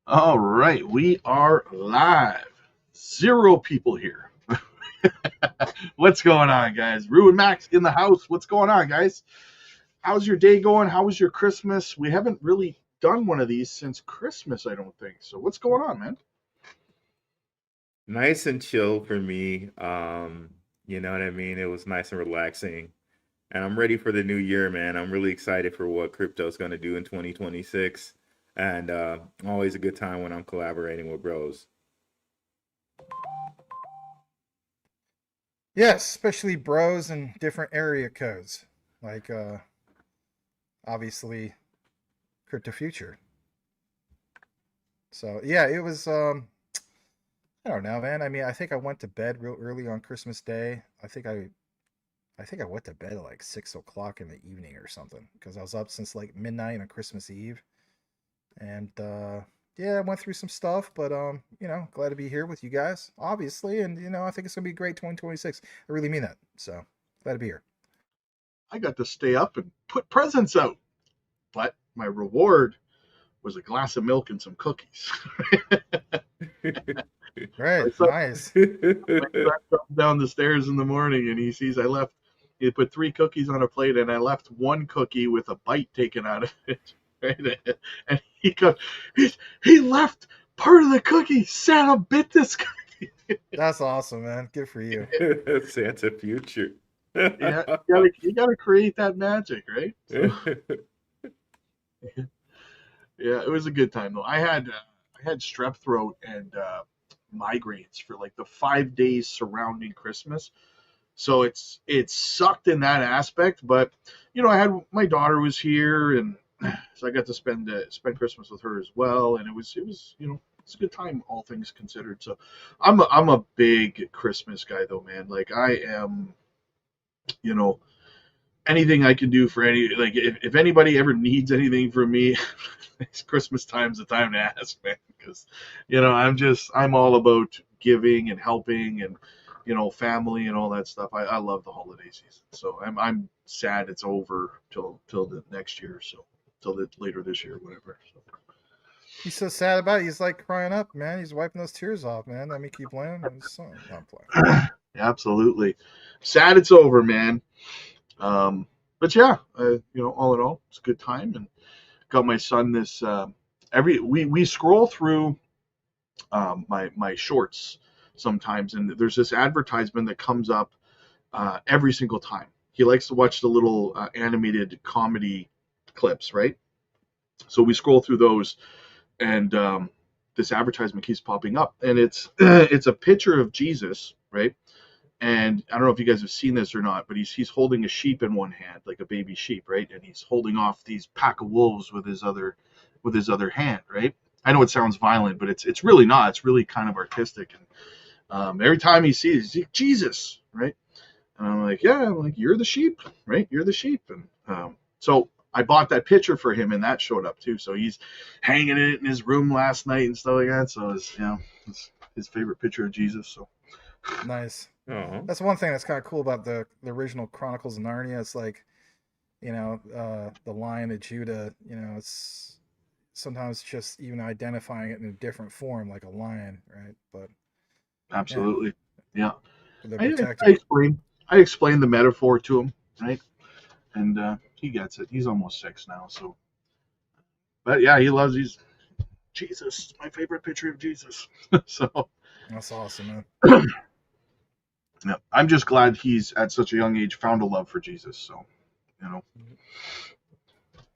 All right, we are live. Zero people here. What's going on, guys? Rue and Max in the house. What's going on, guys? How's your day going? How was your Christmas? We haven't really done one of these since Christmas, I don't think. So, what's going on, man? Nice and chill for me. You know what I mean? It was nice and relaxing. And I'm ready for the new year, man. I'm really excited for what crypto's going to do in 2026. And always a good time when I'm collaborating with bros. Yes, especially bros and different area codes. Like obviously Crypto Future. So yeah, it was I don't know, man. I mean, I think I went to bed real early on Christmas Day. I think I went to bed at like 6 o'clock in the evening or something. Because I was up since like midnight on Christmas Eve. And yeah, I went through some stuff, but glad to be here with you guys, obviously. And I think it's gonna be a great 2026. I really mean that. So glad to be here. I got to stay up and put presents out, but my reward was a glass of milk and some cookies. Right, I saw nice. my son comes down the stairs in the morning and he sees I left. He put three cookies on a plate and I left one cookie with a bite taken out of it. Right? And he goes, he left part of the cookie. Santa bit this cookie. That's awesome, man. Good for you. Santa Future. Yeah, you gotta create that magic, right? So yeah, it was a good time though. I had strep throat and migraines for like the 5 days surrounding Christmas. So it sucked in that aspect, but I had my daughter was here, and so I got to spend Christmas with her as well, and it was it's a good time, all things considered. So I'm a big Christmas guy though, man. Like I am, you know, anything I can do for like if anybody ever needs anything from me, it's Christmas time's the time to ask, man, because I'm all about giving and helping and family and all that stuff. I love the holiday season, so I'm sad it's over till the next year, so till later this year, whatever. So. He's so sad about it. He's like crying up, man. He's wiping those tears off, man. I mean, keep playing his son. Not playing. Absolutely, sad it's over, man. But yeah, all in all, it's a good time, and got my son this. Every we scroll through my shorts sometimes, and there's this advertisement that comes up every single time. He likes to watch the little animated comedy clips, right? So we scroll through those, and this advertisement keeps popping up, and it's it's a picture of Jesus, right? And I don't know if you guys have seen this or not, but he's holding a sheep in one hand, like a baby sheep, right? And he's holding off these pack of wolves with his other hand, right? I know it sounds violent, but it's really not. It's really kind of artistic. And every time he sees, he's like, Jesus, right? And I'm like, yeah, I'm like, you're the sheep, right? You're the sheep. And so I bought that picture for him, and that showed up too. So he's hanging it in his room last night and stuff like that. So it's his favorite picture of Jesus. So Nice. Oh. That's one thing that's kind of cool about the original Chronicles of Narnia. It's like, the Lion of Judah. It's sometimes just even identifying it in a different form, like a lion, right? But yeah, absolutely, yeah. they're I, I protecting. explained I explained the metaphor to him, right? And he gets it. He's almost 6 now, so. But yeah, he loves these. Jesus, my favorite picture of Jesus. So That's awesome, man. yeah, I'm just glad he's at such a young age found a love for Jesus. So you know,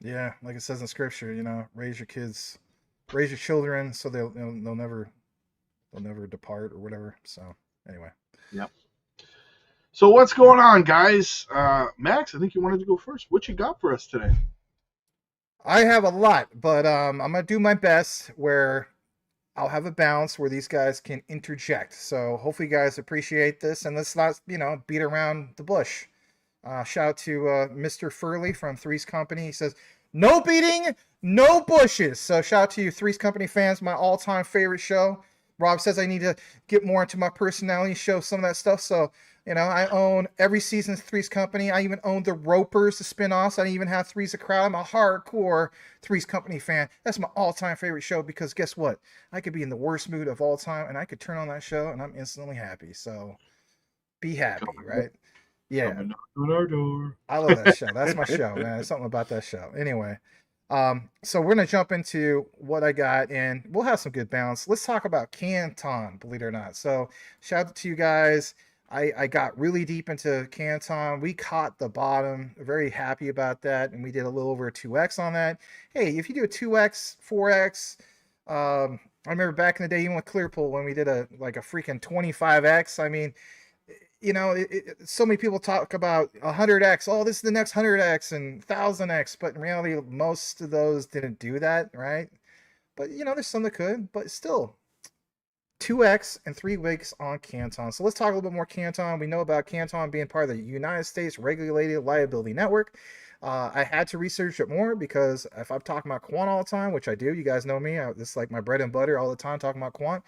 Yeah, like it says in Scripture, raise your children, so they'll never depart or whatever. So anyway. yeah. So what's going on, guys? Max, I think you wanted to go first. What you got for us today? I have a lot, but I'm gonna do my best where I'll have a balance where these guys can interject. So hopefully, you guys appreciate this, and let's not beat around the bush. Shout out to Mr. Furley from Three's Company. He says, "No beating, no bushes." So shout out to you, Three's Company fans. My all-time favorite show. Rob says I need to get more into my personality, show some of that stuff. So You know, I own every season's Three's Company. I even own the Ropers, the spin-offs. I even have Three's a Crowd. I'm a hardcore Three's Company fan. That's my all-time favorite show because guess what? I could be in the worst mood of all time and I could turn on that show and I'm instantly happy. So be happy, right? Come Yeah, and knock on our door. I love that show. That's my show, man. There's something about that show. Anyway, so we're gonna jump into what I got, and we'll have some good balance. Let's talk about Canton, believe it or not. So, shout out to you guys. I got really deep into Canton. We caught the bottom. Very happy about that, and we did a little over a 2x on that. Hey, if you do a 2x, 4x, I remember back in the day, even with Clearpool, when we did a freaking 25x. I mean, you know, so many people talk about 100x. Oh, this is the next 100x and 1000x, but in reality, most of those didn't do that, right? But you know, there's some that could, but still, 2x and 3 weeks on Canton. So let's talk a little bit more Canton. We know about Canton being part of the United States Regulated Liability Network. I had to research it more because if I'm talking about quant all the time, which I do, you guys know me, this is like my bread and butter all the time, talking about quant.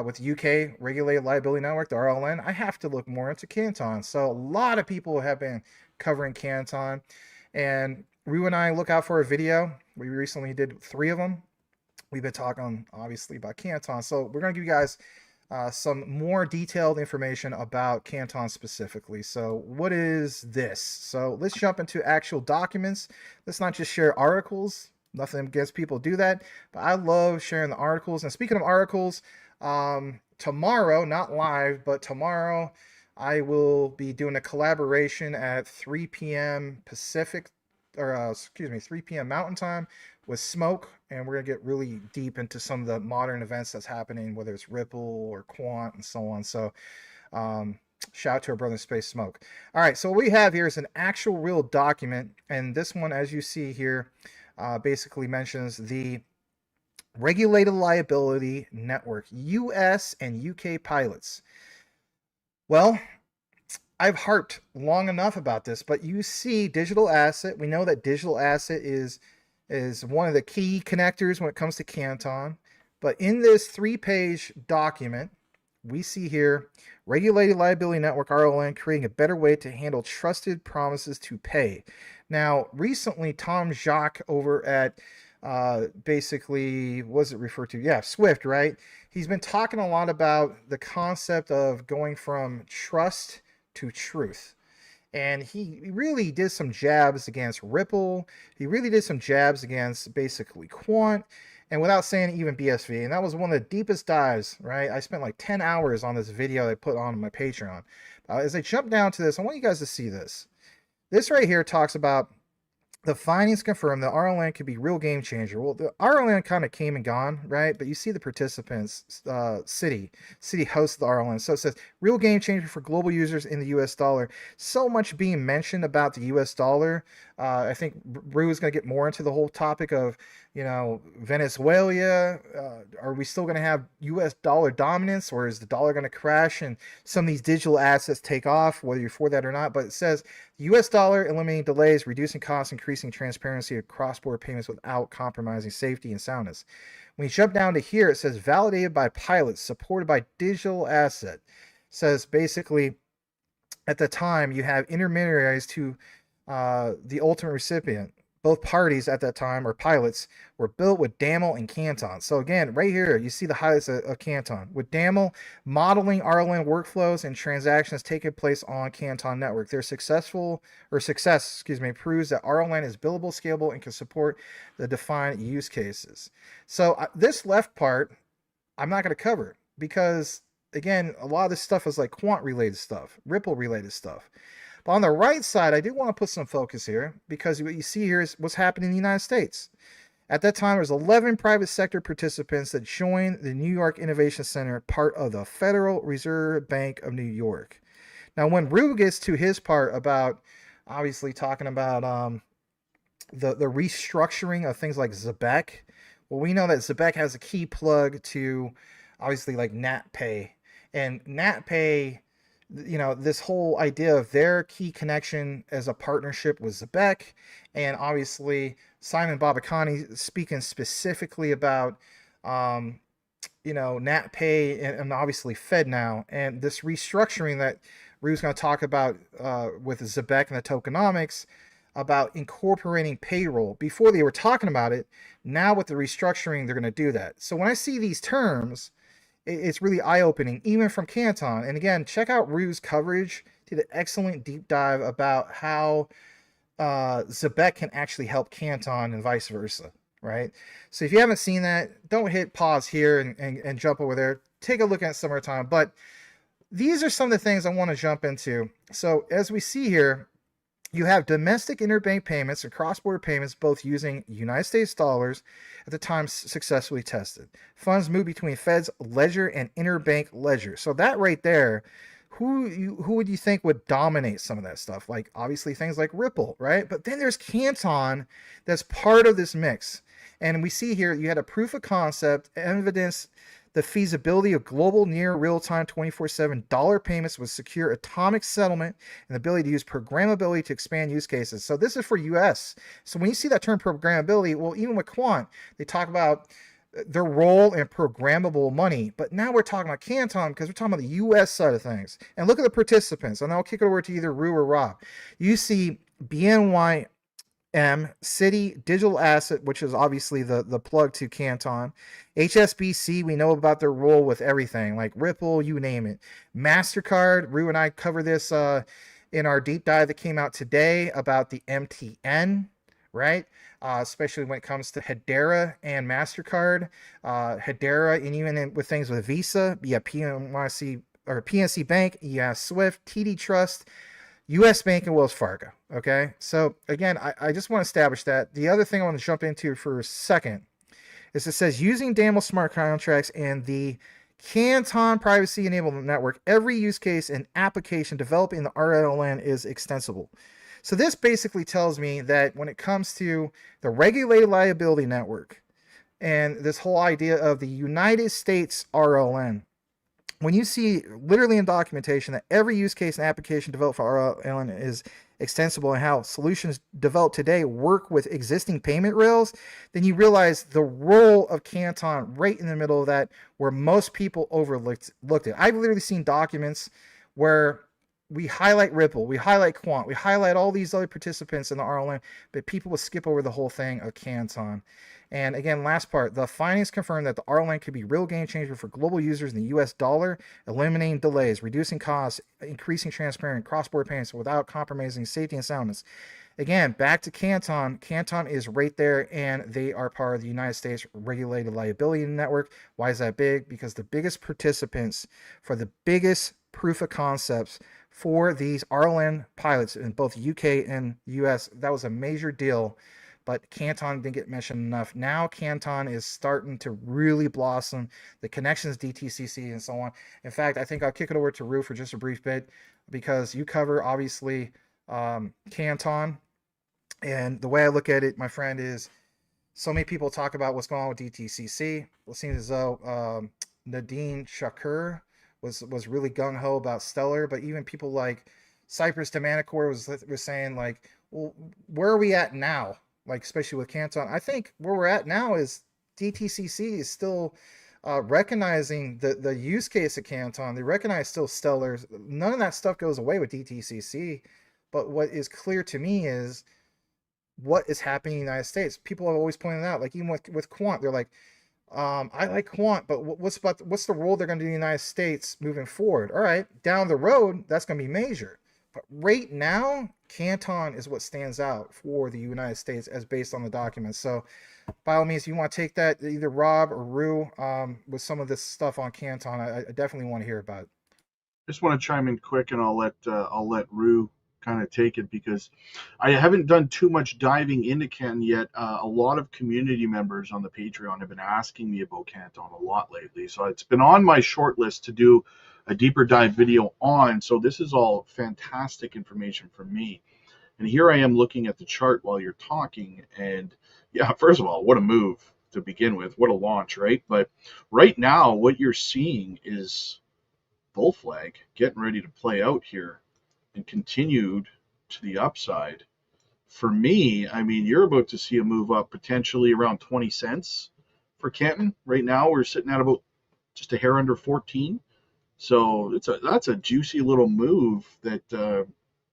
With the UK Regulated Liability Network, the RLN, I have to look more into Canton. So a lot of people have been covering Canton, and Rue and I look out for a video. We recently did 3 of them. We've been talking obviously about Canton, so we're going to give you guys some more detailed information about Canton specifically. So what is this? So let's jump into actual documents. Let's not just share articles. Nothing against people do that, but I love sharing the articles. And speaking of articles, tomorrow, not live, but tomorrow, I will be doing a collaboration at 3 p.m. Pacific, or 3 p.m. Mountain Time with Smoke, and we're gonna get really deep into some of the modern events that's happening, whether it's Ripple or Quant and so on. So, shout out to our brother Space Smoke. All right, so what we have here is an actual real document, and this one, as you see here, basically mentions the Regulated Liability Network, US and UK pilots. Well, I've harped long enough about this, but you see digital asset. We know that digital asset is one of the key connectors when it comes to Canton. But in this 3-page document, we see here Regulated Liability Network, RLN, creating a better way to handle trusted promises to pay. Now, recently, Tom Jacques over at basically, what was it referred to? Yeah, Swift, right? He's been talking a lot about the concept of going from trust to truth. And he really did some jabs against Ripple. He really did some jabs against basically Quant, and without saying even BSV. And that was one of the deepest dives, right? I spent like 10 hours on this video I put on my Patreon. As I jump down to this, I want you guys to see this. This right here talks about the findings confirm that RLN could be a real game changer. Well, the RLN kind of came and gone, right? But you see the participants, Citi hosts the RLN. So it says real game changer for global users in the US dollar. So much being mentioned about the US dollar. I think Rue is going to get more into the whole topic of, you know, Venezuela. Are we still going to have US dollar dominance, or is the dollar going to crash and some of these digital assets take off, whether you're for that or not? But it says the US dollar eliminating delays, reducing costs, increasing transparency of cross-border payments without compromising safety and soundness. When you jump down to here, it says validated by pilots, supported by digital asset. It says basically at the time you have intermediaries to the ultimate recipient. Both parties at that time, or pilots, were built with DAML and Canton. So again, right here, you see the highlights of Canton. With DAML, modeling RLN workflows and transactions taking place on Canton Network. Their success proves that RLN is billable, scalable, and can support the defined use cases. So this left part, I'm not going to cover because, again, a lot of this stuff is like quant-related stuff, Ripple-related stuff. But on the right side, I do want to put some focus here because what you see here is what's happening in the United States. At that time, there was 11 private sector participants that joined the New York Innovation Center, part of the Federal Reserve Bank of New York. Now, when Rue gets to his part about obviously talking about the restructuring of things like Zebec, well, we know that Zebec has a key plug to obviously like NatPay. And NatPay, you know, this whole idea of their key connection as a partnership with Zebec, and obviously Simon Babakani speaking specifically about, you know, NatPay and obviously FedNow, and this restructuring that Rue's going to talk about with Zebec and the tokenomics about incorporating payroll. Before they were talking about it, now with the restructuring, they're going to do that. So when I see these terms, it's really eye-opening, even from Canton. And again, check out Rue's coverage. Did an excellent deep dive about how Zebec can actually help Canton and vice versa, right? So if you haven't seen that, don't hit pause here and jump over there. Take a look at summertime. But these are some of the things I want to jump into. So as we see here, you have domestic interbank payments and cross-border payments both using United States dollars at the time successfully tested. Funds move between Fed's ledger and interbank ledger. So that right there, who would you think would dominate some of that stuff? Like obviously things like Ripple, right? But then there's Canton that's part of this mix. And we see here you had a proof of concept, evidence the feasibility of global near real-time 24/7 dollar payments with secure atomic settlement and the ability to use programmability to expand use cases. So this is for US. So when you see that term programmability, well, even with Quant, they talk about their role in programmable money. But now we're talking about Canton because we're talking about the US side of things. And look at the participants. And I'll kick it over to either Rue or Rob. You see BNY Citi Digital Asset, which is obviously the plug to Canton. HSBC, we know about their role with everything, like Ripple, you name it. MasterCard, Rue and I cover this in our deep dive that came out today about the MTN, right? Especially when it comes to Hedera and MasterCard. Hedera, and even with things with Visa, you have PNC Bank, you have Swift, TD Trust, U.S. Bank, and Wells Fargo. Okay, so again, I just want to establish that. The other thing I want to jump into for a second is it says using Daml smart contracts and the Canton privacy enablement network, every use case and application developing the RLN is extensible. So this basically tells me that when it comes to the regulated liability network and this whole idea of the United States RLN, when you see literally in documentation that every use case and application developed for RLN is extensible and how solutions developed today work with existing payment rails, then you realize the role of Canton right in the middle of that, where most people overlooked it. I've literally seen documents where we highlight Ripple, we highlight Quant, we highlight all these other participants in the RLN, but people will skip over the whole thing of Canton. And again, last part, the findings confirm that the RLN could be a real game changer for global users in the US dollar, eliminating delays, reducing costs, increasing transparent cross-border payments without compromising safety and soundness. Again, back to Canton. Canton is right there, and they are part of the United States Regulated Liability Network. Why is that big? Because the biggest participants for the biggest proof of concepts for these RLN pilots in both UK and US, that was a major deal. But Canton didn't get mentioned enough. Now Canton is starting to really blossom. The connections, DTCC, and so on. In fact, I think I'll kick it over to Rue for just a brief bit because you cover, obviously, Canton. And the way I look at it, my friend, is so many people talk about what's going on with DTCC. It seems as though Nadine Shakur was really gung-ho about Stellar. But even people like Cypress Demanicore was saying, like, well, where are we at now? Like, especially with Canton, I think where we're at now is DTCC is still recognizing the use case of Canton. They recognize still Stellar. None of that stuff goes away with DTCC. But what is clear to me is what is happening in the United States. People have always pointed out, like even with Quant, they're like, I like Quant, but what's the role they're going to do in the United States moving forward? All right, down the road, that's going to be major. But right now, Canton is what stands out for the United States as based on the documents. So by all means, if you want to take that, either Rob or Rue, with some of this stuff on Canton, I definitely want to hear about it. Just want to chime in quick, and I'll let Rue kind of take it because I haven't done too much diving into Canton yet. A lot of community members on the Patreon have been asking me about Canton a lot lately, so it's been on my short list to do a deeper dive video on. So this is all fantastic information for me. And here I am looking at the chart while you're talking, and yeah, first of all, what a move to begin with, what a launch, right? But right now, what you're seeing is bull flag getting ready to play out here and continued to the upside. For me, I mean, you're about to see a move up potentially around 20 cents for Canton. Right now, we're sitting at about just a hair under 14. So that's a juicy little move that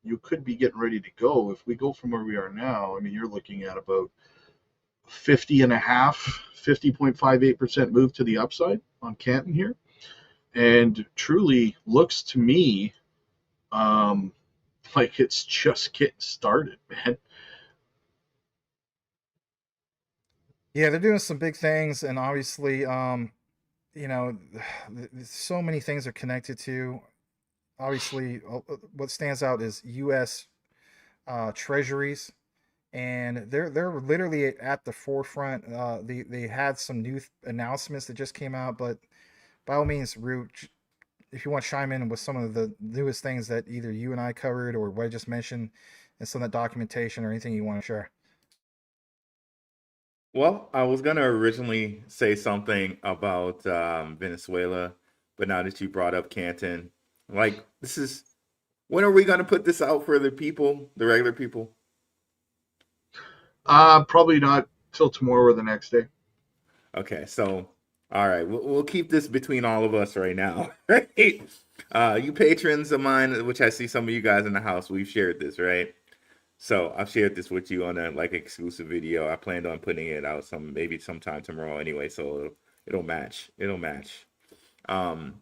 you could be getting ready to go. If we go from where we are now, I mean, you're looking at about 50 and a half, 50.58% move to the upside on Canton here. And truly looks to me um, like it's just getting started, man. Yeah, they're doing some big things, and obviously, you know, so many things are connected to. Obviously, what stands out is U.S. Treasuries, and they're literally at the forefront. They had some new announcements that just came out, but by all means, Root, if you want to chime in with some of the newest things that either you and I covered or what I just mentioned, and some of that documentation or anything you want to share. Well, I was gonna originally say something about Venezuela, but now that you brought up Canton, like this is when are we gonna put this out for the people, the regular people? Probably not till tomorrow or the next day. Okay, so all right, we'll keep this between all of us right now, right? You patrons of mine, which I see some of you guys in the house, we've shared this, right? So I've shared this with you on a like exclusive video. I planned on putting it out maybe sometime tomorrow anyway, so it'll match. It'll match. Um,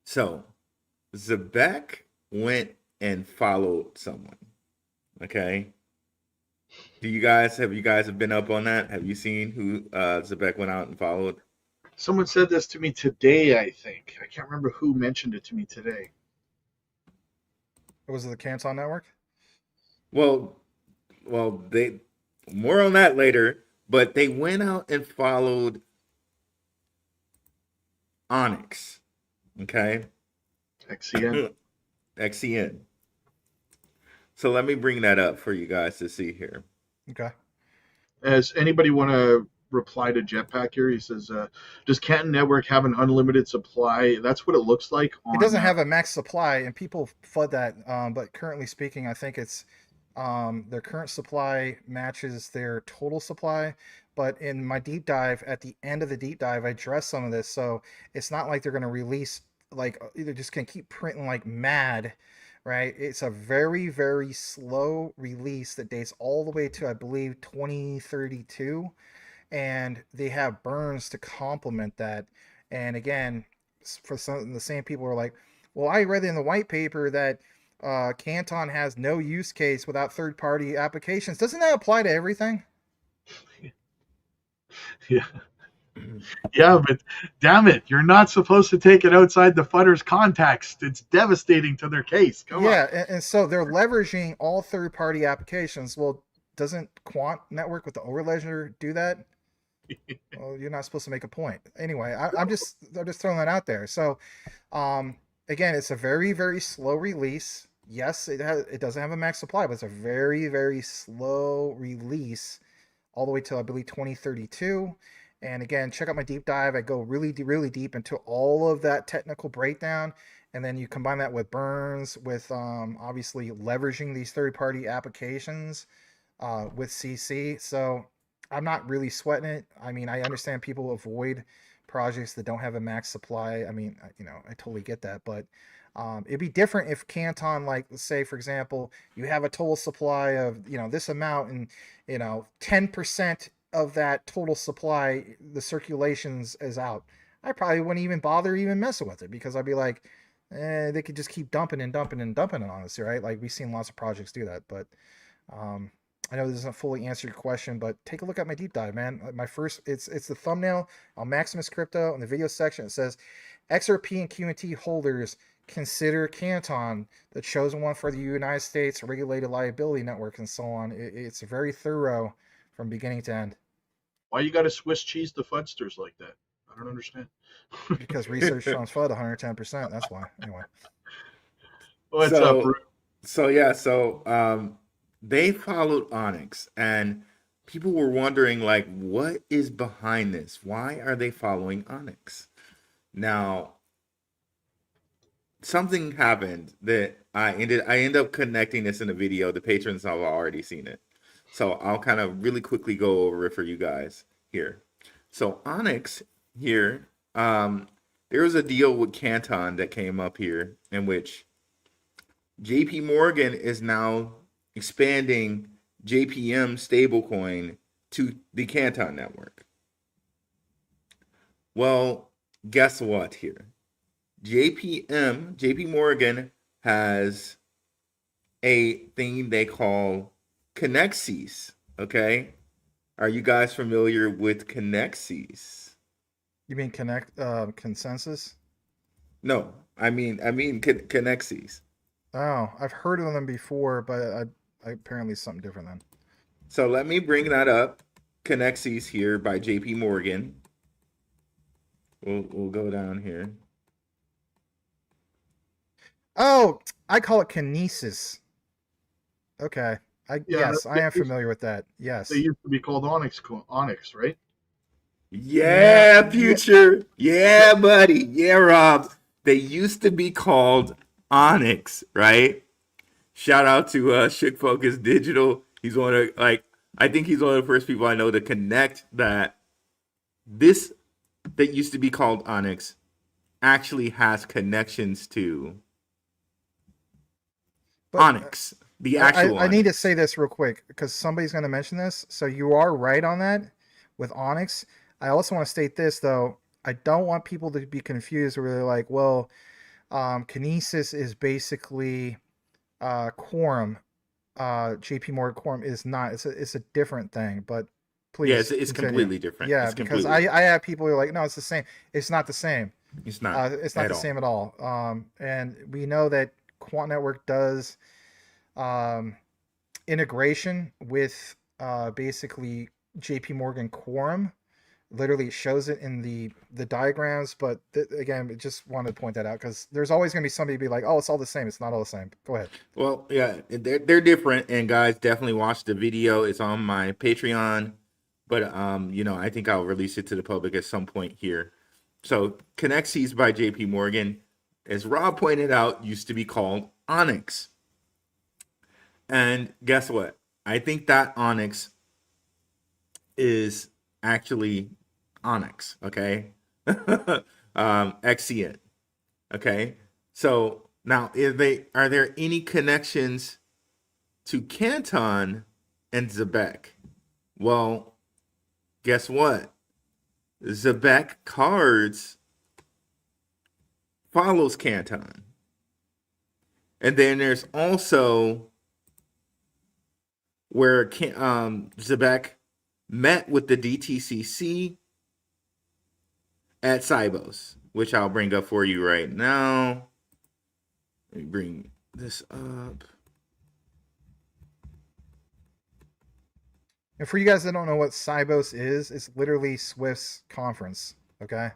so Zebec went and followed someone. Okay. Have you guys have been up on that? Have you seen who Zebec went out and followed? Someone said this to me today, I think. I can't remember who mentioned it to me today. Was it the Canton Network? Well, they more on that later, but they went out and followed Onyx. Okay. XCN. XCN. So let me bring that up for you guys to see here. Okay. As anybody want to reply to Jetpack here? He says, "Does Canton Network have an unlimited supply?" That's what it looks like It on. doesn't have a max supply, and people flood that. But currently speaking, I think it's their current supply matches their total supply. But in my deep dive, at the end of the deep dive, I addressed some of this. So it's not like they're going to release like they're just going to keep printing like mad, right? It's a very very slow release that dates all the way to I believe 2032, and they have burns to complement that. And again, for some of the same people who are like, well, I read in the white paper that Canton has no use case without third party applications. Doesn't that apply to everything? Yeah, yeah, but damn it, you're not supposed to take it outside the futter's context. It's devastating to their case. Come on. Yeah, and so they're leveraging all third party applications. Well, doesn't Quant Network with the Overledger do that? Well, you're not supposed to make a point. Anyway, I'm just throwing that out there. So, again, it's a very very slow release. Yes, it doesn't have a max supply, but it's a very very slow release all the way till I believe 2032. And again, check out my deep dive. I go really deep into all of that technical breakdown, and then you combine that with burns, with obviously leveraging these third party applications with CC. So I'm not really sweating it. I mean, I understand people avoid projects that don't have a max supply. I mean, I totally get that, but it'd be different if Canton, like, let's say, for example, you have a total supply of, this amount, and, 10% of that total supply, the circulations is out. I probably wouldn't even bother even messing with it because I'd be like, they could just keep dumping and dumping and dumping it on us, right? Like we've seen lots of projects do that, but um, I know this doesn't fully answer your question, but take a look at my deep dive, man. My first, it's the thumbnail on Maximus Crypto in the video section. It says XRP and QNT holders consider Canton the chosen one for the United States regulated liability network and so on. It's very thorough from beginning to end. Why you got to Swiss cheese the fudsters like that? I don't understand. Because research trumps FUD 110%. That's why. Anyway. What's up, So Bruce? they followed Onyx, and people were wondering like what is behind this? Why are they following Onyx? Now, something happened that I end up connecting this in a video. The patrons have already seen it. So I'll kind of really quickly go over it for you guys here. So Onyx here there was a deal with Canton that came up here in which JP Morgan is now expanding JPM stablecoin to the Canton Network. Well, guess what here? JP Morgan has a thing they call Connexes, okay? Are you guys familiar with Connexes? You mean consensus? No, I mean Connexes. Oh, I've heard of them before, but apparently it's something different then. So let me bring that up. Connexes here by JP Morgan. We'll go down here. Oh, I call it kinesis. Okay. Yeah, Yes, I am familiar with that. Yes. They used to be called Onyx, right? Yeah, future. Yeah, buddy. Yeah, Rob. They used to be called Onyx, right? Shout out to Chic Focus Digital. He's one of I think he's one of the first people I know to connect that this that used to be called Onyx actually has connections to Onyx. The actual I need to say this real quick because somebody's going to mention this. So you are right on that with Onyx. I also want to state this though. I don't want people to be confused where they're like, well, Kinesis is basically Quorum. JP Morgan Quorum is not. It's a different thing. But please, yeah, it's completely different. Yeah, because I have people who are like, no, it's the same. It's not the same. It's not. It's not the same at all. And we know that Quant Network does integration with basically JP Morgan Quorum. Literally shows it in the diagrams, but again, just wanted to point that out because there's always going to be somebody be like, oh, it's all the same. It's not all the same. Go ahead. Well, yeah, they're different, and guys, definitely watch the video. It's on my Patreon, but I think I'll release it to the public at some point here. So Connexes by JP Morgan, as Rob pointed out, used to be called Onyx. And guess what? I think that Onyx is actually Onyx, okay? XCN, okay? So now, are there any connections to Canton and Zebec? Well, guess what? Zebec Cards follows Canton. And then there's also where Zebec met with the DTCC at Cybos, which I'll bring up for you right now. Let me bring this up. And for you guys that don't know what Cybos is, it's literally Swift's conference. Okay,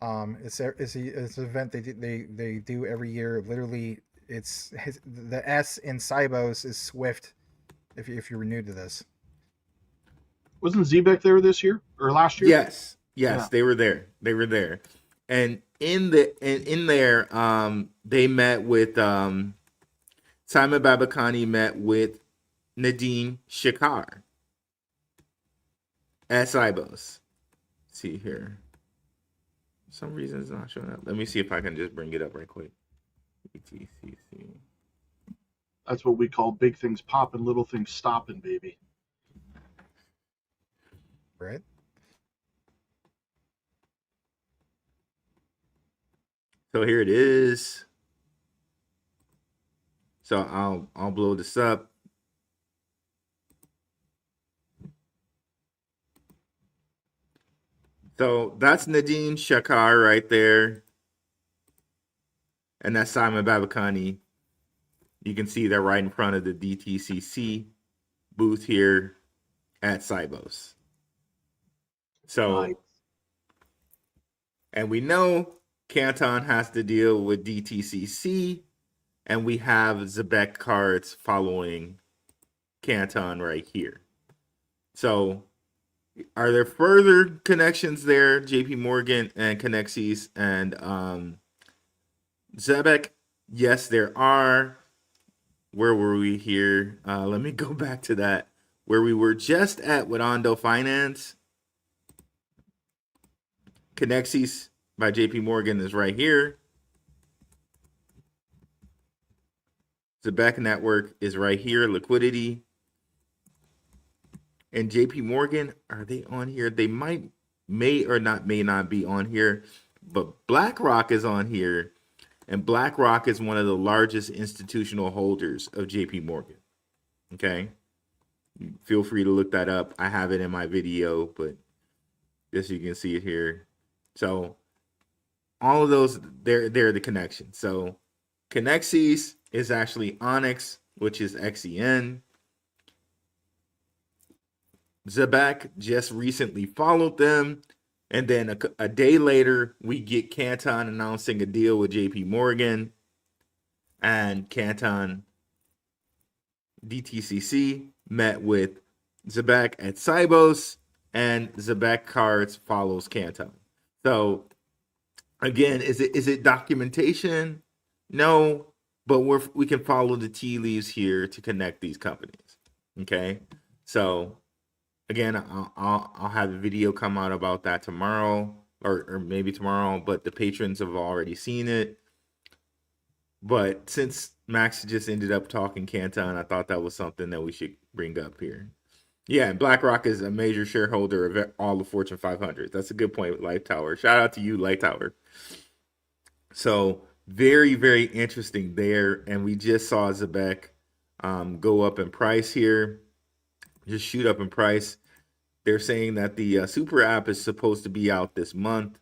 it's an event they do every year. Literally, the S in Cybos is Swift. If you're new to this, wasn't Zebec there this year or last year? Yes, yeah. They were there. And in there, they met with Simon Babakani met with Nadine Shakar at Cybos. Let's see here. For some reason it's not showing up. Let me see if I can just bring it up right quick. BTCC. That's what we call big things popping, little things stopping, baby. Right. So here it is. So I'll blow this up. So that's Nadine Shakar right there. And that's Simon Babakani. You can see that right in front of the DTCC booth here at Cybos. So, Nice. And we know Canton has to deal with DTCC, and we have Zebec Cards following Canton right here. So, are there further connections there? JP Morgan and Connexes and Zebec? Yes, there are. Where were we here? Let me go back to that. Where we were just at with Ondo Finance. Connexes by JP Morgan is right here. Zebec Network is right here. Liquidity. And JP Morgan, are they on here? They may not be on here, but BlackRock is on here, and BlackRock is one of the largest institutional holders of JP Morgan. Okay, feel free to look that up. I have it in my video, but just so you can see it here. So all of those, they're the connection. So Connexes is actually Onyx, which is XEN. Zebec just recently followed them. And then a day later, we get Canton announcing a deal with JP Morgan. And Canton DTCC met with Zebec at Cybos. And Zebec Cards follows Canton. So again, is it documentation? No, but we can follow the tea leaves here to connect these companies. Okay, so again, I'll have a video come out about that tomorrow, or maybe tomorrow. But the patrons have already seen it. But since Max just ended up talking Canton, I thought that was something that we should bring up here. Yeah, and BlackRock is a major shareholder of all the Fortune 500. That's a good point with Light Tower. Shout out to you, Light Tower. So very, very interesting there. And we just saw Zebec go up in price here, just shoot up in price. They're saying that the super app is supposed to be out this month.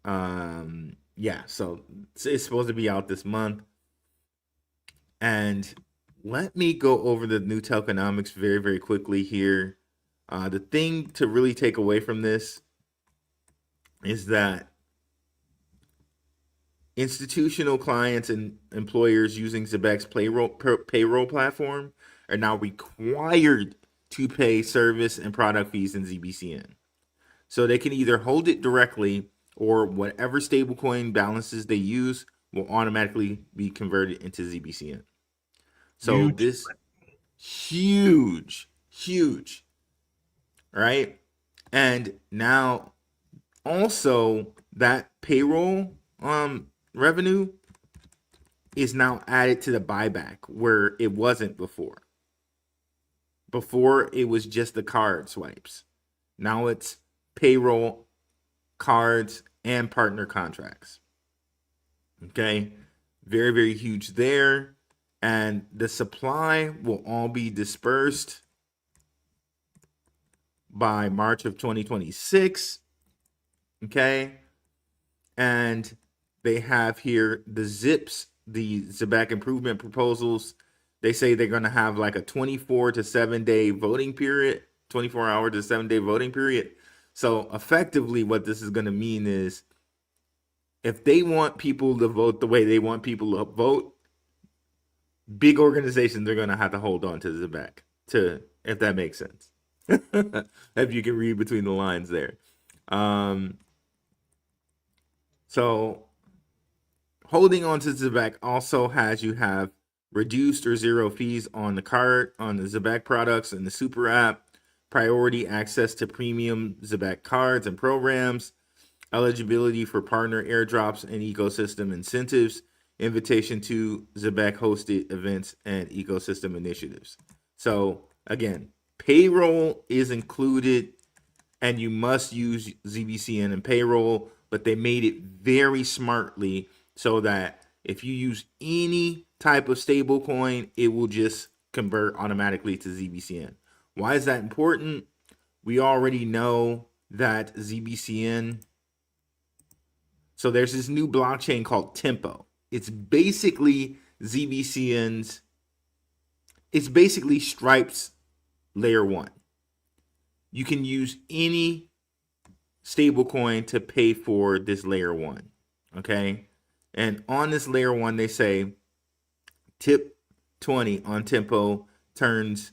Yeah, so it's supposed to be out this month. And let me go over the new tokenomics very, very quickly here. The thing to really take away from this is that institutional clients and employers using Zebec's payroll platform are now required to pay service and product fees in ZBCN. So they can either hold it directly, or whatever stablecoin balances they use will automatically be converted into ZBCN. So this huge, right? And now also that payroll revenue is now added to the buyback, where it wasn't before. Before, it was just the card swipes. Now it's payroll, cards, and partner contracts. Okay, very, very huge there. And the supply will all be dispersed by March of 2026. Okay, and they have here the ZIPs, the Zebec improvement proposals. They say they're going to have like a 24 to 7 day voting period, 24 hour to 7 day voting period. So effectively what this is going to mean is, if they want people to vote the way they want people to vote, big organizations, they're going to have to hold on to Zebec, if that makes sense. If you can read between the lines there. So holding on to Zebec also has you have reduced or zero fees on the card, on the Zebec products and the super app, priority access to premium Zebec cards and programs, eligibility for partner airdrops and ecosystem incentives, invitation to Zebec hosted events and ecosystem initiatives. So again, payroll is included, and you must use ZBCN and payroll, but they made it very smartly so that if you use any type of stable coin, it will just convert automatically to ZBCN. Why is that important? We already know that ZBCN, so there's this new blockchain called Tempo. It's basically ZBCN's, it's basically Stripe's layer 1. You can use any stablecoin to pay for this layer 1. Okay? And on this layer 1, they say tip 20 on Tempo turns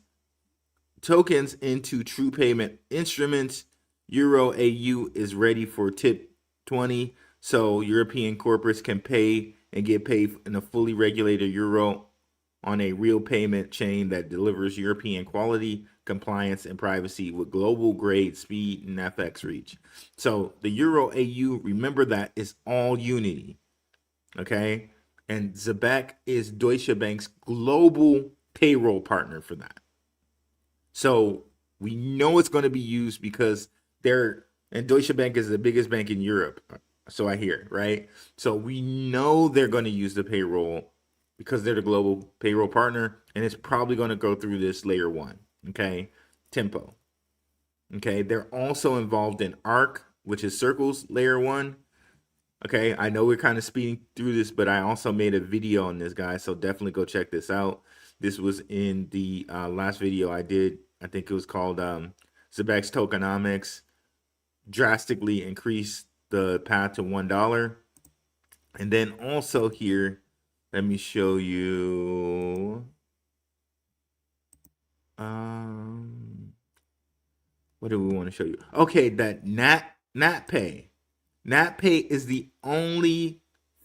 tokens into true payment instruments. Euro AU is ready for tip 20, so European corporates can pay and get paid in a fully regulated euro on a real payment chain that delivers European quality, compliance, and privacy with global grade speed and FX reach. So the Euro AU, remember that, is all Unity. Okay. And Zebec is Deutsche Bank's global payroll partner for that. So we know it's going to be used because and Deutsche Bank is the biggest bank in Europe. So I hear, right? So we know they're going to use the payroll because they're the global payroll partner, and it's probably going to go through this layer 1, okay? Tempo. Okay, they're also involved in ARC, which is Circle's layer 1. Okay, I know we're kind of speeding through this, but I also made a video on this, guys, so definitely go check this out. This was in the last video I did. I think it was called Zebec's Tokenomics drastically increased the path to $1. And then also here, let me show you. What do we want to show you? Okay, that NatPay. NatPay is the only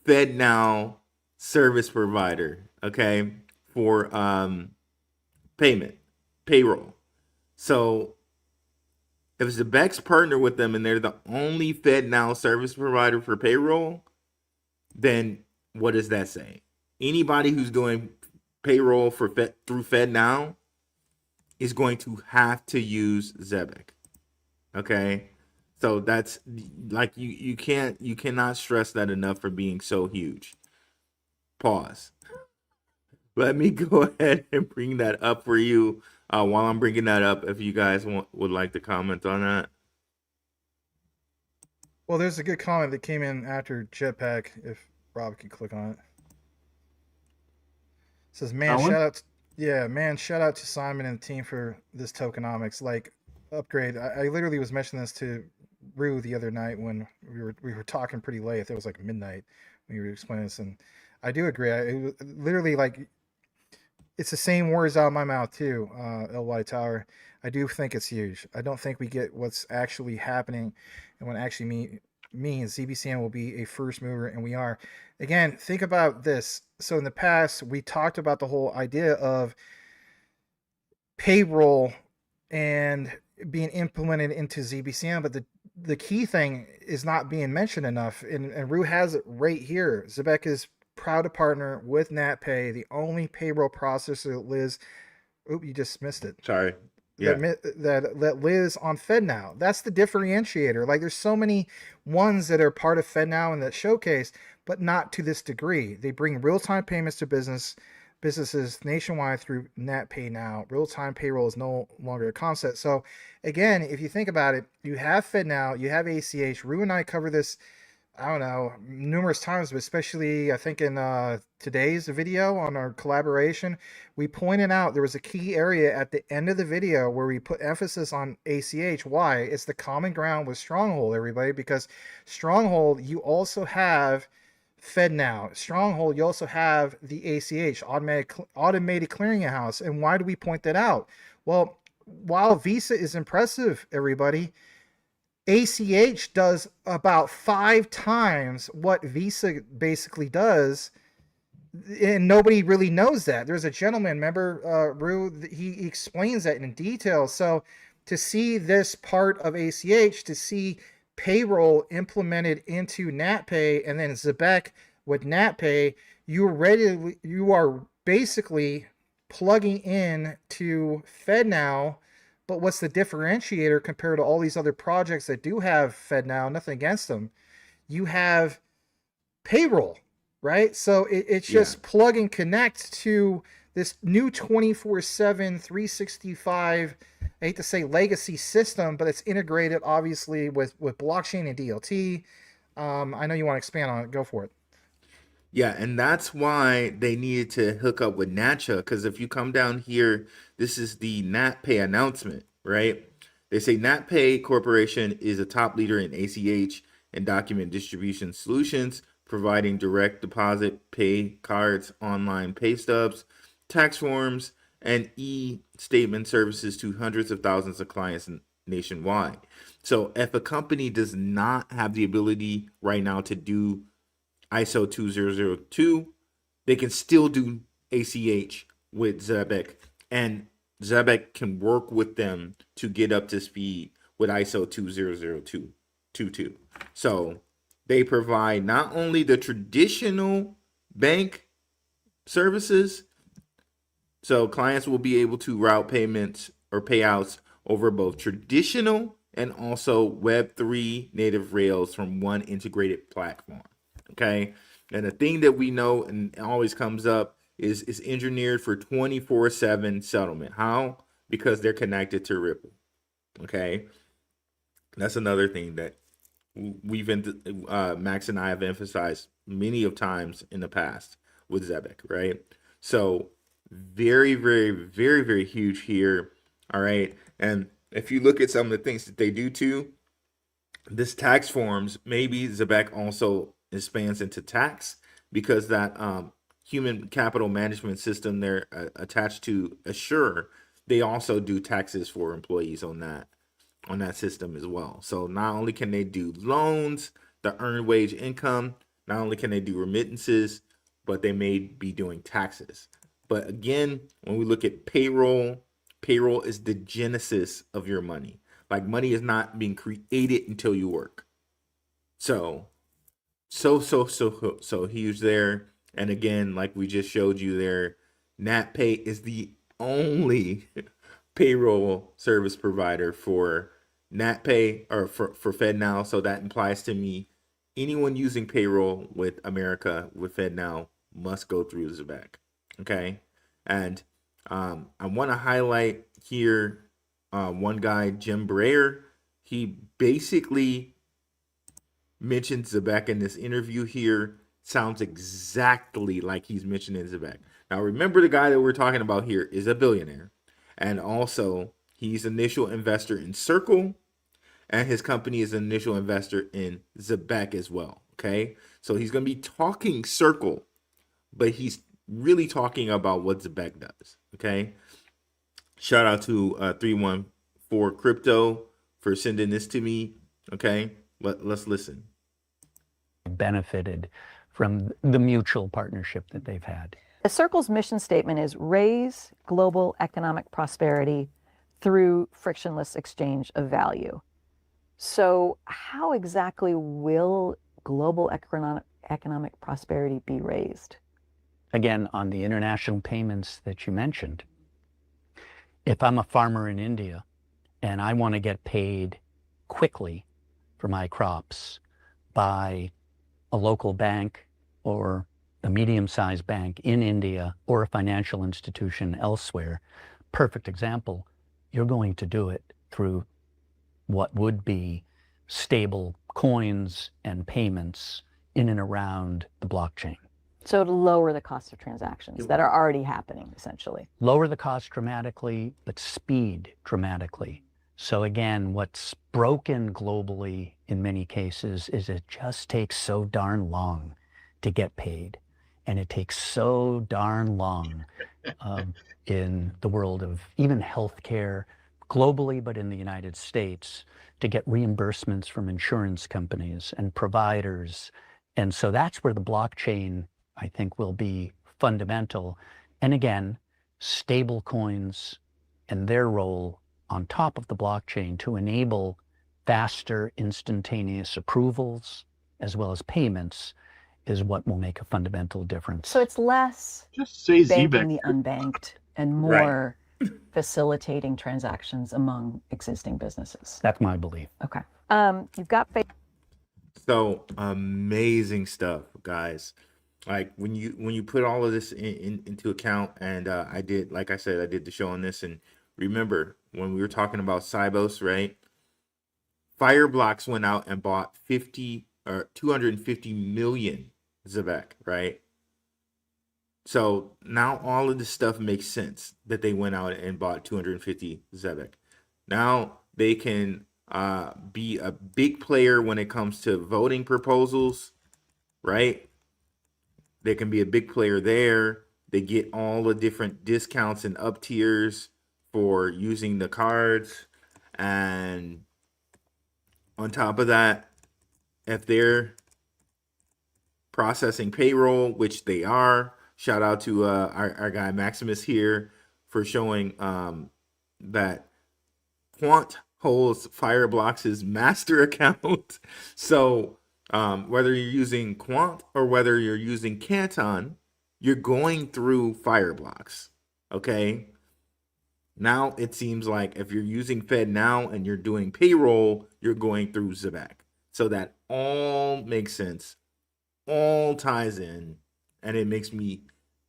FedNow service provider, okay, for payroll. So if Zebec's partner with them and they're the only FedNow service provider for payroll, then what does that say? Anybody who's doing payroll through FedNow is going to have to use Zebec. Okay? So that's like you cannot stress that enough for being so huge. Pause. Let me go ahead and bring that up for you. While I'm bringing that up, if you guys would like to comment on that. Well, there's a good comment that came in after Jetpack. If Rob could click on it, says, "Man, shout out to Simon and the team for this tokenomics like upgrade." I literally was mentioning this to Rue the other night when we were talking pretty late. It was like midnight when you were explaining this, and I do agree. It was literally like it's the same words out of my mouth too. LY Tower. I do think it's huge. I don't think we get what's actually happening, and what actually means ZBCN will be a first mover, and we are. Again, think about this. So in the past, we talked about the whole idea of payroll and being implemented into ZBCN, but the key thing is not being mentioned enough, and Rue has it right here. Zebec is proud to partner with NatPay, the only payroll processor that lives. Oop, you just missed it. Sorry. Yeah. That lives on FedNow. That's the differentiator. Like there's so many ones that are part of FedNow and that showcase, but not to this degree. They bring real-time payments to businesses nationwide through NatPay now. Real-time payroll is no longer a concept. So again, if you think about it, you have FedNow, you have ACH. Rue and I cover this, I don't know, numerous times, but especially I think in today's video on our collaboration, we pointed out there was a key area at the end of the video where we put emphasis on ACH. Why? It's the common ground with Stronghold, everybody, because Stronghold, you also have FedNow. Stronghold, you also have the ACH, automated clearinghouse. And why do we point that out? Well, while Visa is impressive, everybody, ACH does about 5 times what Visa basically does, and nobody really knows that. There's a gentleman, remember, Rue, he explains that in detail. So to see this part of ACH, to see payroll implemented into NatPay, and then Zebec with NatPay, you are basically plugging in to FedNow. But what's the differentiator compared to all these other projects that do have FedNow? Nothing against them. You have payroll, right? So it's just plug and connect to this new 24/7, 365, I hate to say legacy system, but it's integrated obviously with blockchain and DLT. I know you want to expand on it. Go for it. Yeah, and that's why they needed to hook up with Natcha, because if you come down here, this is the NatPay announcement, right? They say NatPay Corporation is a top leader in ACH and document distribution solutions, providing direct deposit, pay cards, online pay stubs, tax forms, and e-statement services to hundreds of thousands of clients nationwide. So if a company does not have the ability right now to do ISO 2002, they can still do ACH with Zebec, and Zebec can work with them to get up to speed with ISO 20022. So they provide not only the traditional bank services, so clients will be able to route payments or payouts over both traditional and also Web3 native rails from one integrated platform. Okay. And the thing that we know and always comes up is engineered for 24/7 settlement. How? Because they're connected to Ripple. Okay. That's another thing that Max and I have emphasized many of times in the past with Zebec, right? So very, very, very, very huge here. All right. And if you look at some of the things that they do too, this tax forms, maybe Zebec also expands into tax because that human capital management system they're attached to Assure, they also do taxes for employees on that system as well. So not only can they do loans, the earned wage income, not only can they do remittances, but they may be doing taxes. But again, when we look at payroll, payroll is the genesis of your money. Like money is not being created until you work. So huge there. And again, like we just showed you there, NatPay is the only payroll service provider for NatPay or for FedNow. So that implies to me anyone using payroll with America with FedNow must go through Zebec. Okay. And I want to highlight here one guy, Jim Breyer. He basically mentioned Zebec in this interview here. Sounds exactly like he's mentioning Zebec. Now, remember the guy that we're talking about here is a billionaire. And also, he's initial investor in Circle, and his company is an initial investor in Zebec as well. Okay, so he's going to be talking Circle, but he's really talking about what Zebec does. Okay, shout out to 314 Crypto for sending this to me. Okay, let's listen. Benefited from the mutual partnership that they've had. The Circle's mission statement is raise global economic prosperity through frictionless exchange of value. So how exactly will global economic prosperity be raised? Again, on the international payments that you mentioned, if I'm a farmer in India and I want to get paid quickly for my crops by a local bank or a medium-sized bank in India or a financial institution elsewhere, perfect example, you're going to do it through what would be stable coins and payments in and around the blockchain. So to lower the cost of transactions that are already happening, essentially. Lower the cost dramatically, but speed dramatically. So again, what's broken globally in many cases is it just takes so darn long to get paid. And it takes so darn long in the world of even healthcare globally, but in the United States, to get reimbursements from insurance companies and providers. And so that's where the blockchain, I think, will be fundamental. And again, stable coins and their role on top of the blockchain to enable faster, instantaneous approvals as well as payments is what will make a fundamental difference. So it's less Just say banking Zebec. the unbanked and more facilitating transactions among existing businesses. That's my belief. Okay. You've got So amazing stuff, guys. Like when you put all of this into account, and I did, like I said, I did the show on this, and remember when we were talking about Cybos, right? Fireblocks went out and bought 250 million Zebec, right? So now all of this stuff makes sense that they went out and bought 250 Zebec. Now they can be a big player when it comes to voting proposals, right? They can be a big player there. They get all the different discounts and up tiers for using the cards. And on top of that, if they're processing payroll, which they are, Shout out to our guy Maximus here for showing that Quant holds Fireblocks' master account. So whether you're using Quant or whether you're using Canton, you're going through Fireblocks. Okay. Now it seems like if you're using FedNow and you're doing payroll, you're going through Zebec. So that all makes sense, all ties in, and it makes me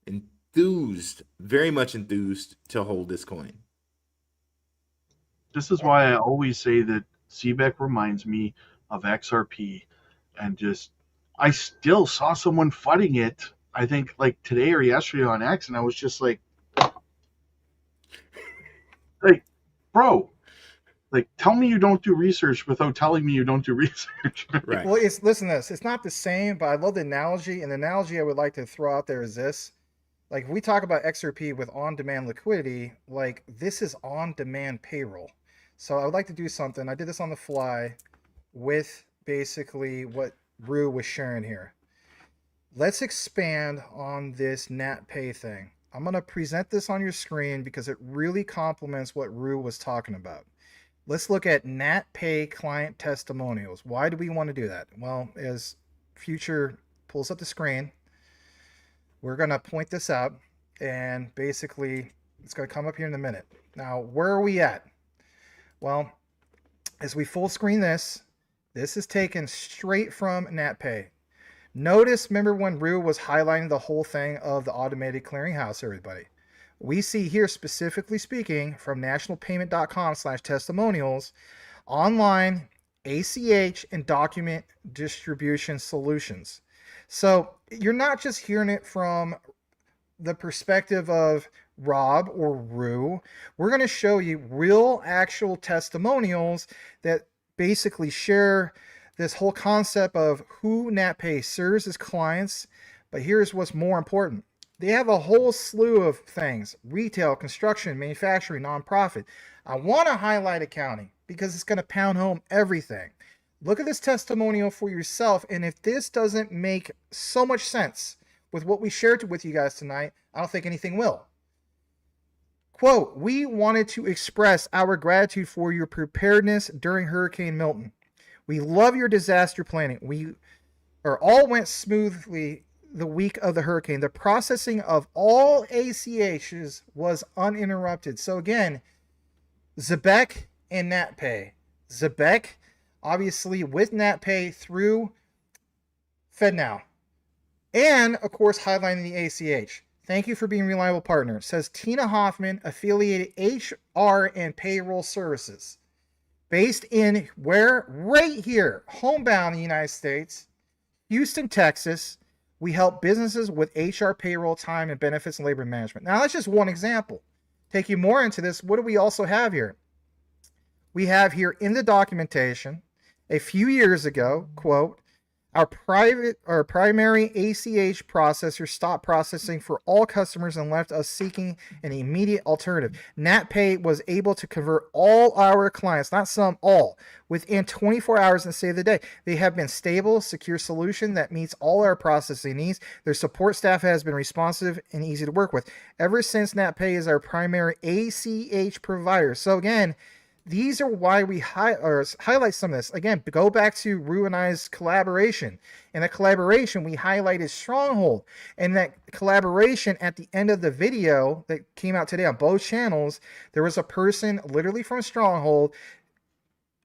enthused, very much enthused to hold this coin. This is why I always say that Zebec reminds me of XRP, and just I still saw someone fighting it. I think like today or yesterday on X, and I was just like, bro, like tell me you don't do research without telling me you don't do research. Right. Well, listen to this. It's not the same, but I love the analogy. And the analogy I would like to throw out there is this. Like, if we talk about XRP with on-demand liquidity, like this is on-demand payroll. So I would like to do something. I did this on the fly with basically what Rue was sharing here. Let's expand on this NatPay thing. I'm going to present this on your screen because it really complements what Rue was talking about. Let's look at NatPay client testimonials. Why do we want to do that? Well, as Future pulls up the screen, we're going to point this out, and basically it's going to come up here in a minute. Now, where are we at? Well, as we full screen this is taken straight from NatPay. Notice, remember when Rue was highlighting the whole thing of the automated clearinghouse, everybody? We see here, specifically speaking, from nationalpayment.com/testimonials, online, ACH, and document distribution solutions. So you're not just hearing it from the perspective of Rob or Rue. We're going to show you real, actual testimonials that basically share this whole concept of who NatPay serves as clients. But here's what's more important. They have a whole slew of things: retail, construction, manufacturing, nonprofit. I want to highlight accounting because it's going to pound home everything. Look at this testimonial for yourself, and if this doesn't make so much sense with what we shared with you guys tonight, I don't think anything will. Quote, "We wanted to express our gratitude for your preparedness during Hurricane Milton. We love your disaster planning. We all went smoothly the week of the hurricane. The processing of all ACHs was uninterrupted." So again, Zebec and NatPay. Zebec, obviously with NatPay through FedNow. And of course, highlighting the ACH. "Thank you for being a reliable partner," says Tina Hoffman, affiliated HR and payroll services. Based in where? Right here, homebound in the United States, Houston, Texas. We help businesses with HR, payroll, time, and benefits and labor management. Now, that's just one example. Take you more into this. What do we also have here? We have here in the documentation, a few years ago, quote, our primary ACH processor stopped processing for all customers and left us seeking an immediate alternative. NatPay was able to convert all our clients, not some, all, within 24 hours and save the day. They have been stable, secure solution that meets all our processing needs. Their support staff has been responsive and easy to work with. Ever since NatPay is our primary ACH provider. So again, these are why we highlight some of this. Again, go back to Rue and I's collaboration. In that collaboration, we highlighted Stronghold. And that collaboration at the end of the video that came out today on both channels, there was a person literally from Stronghold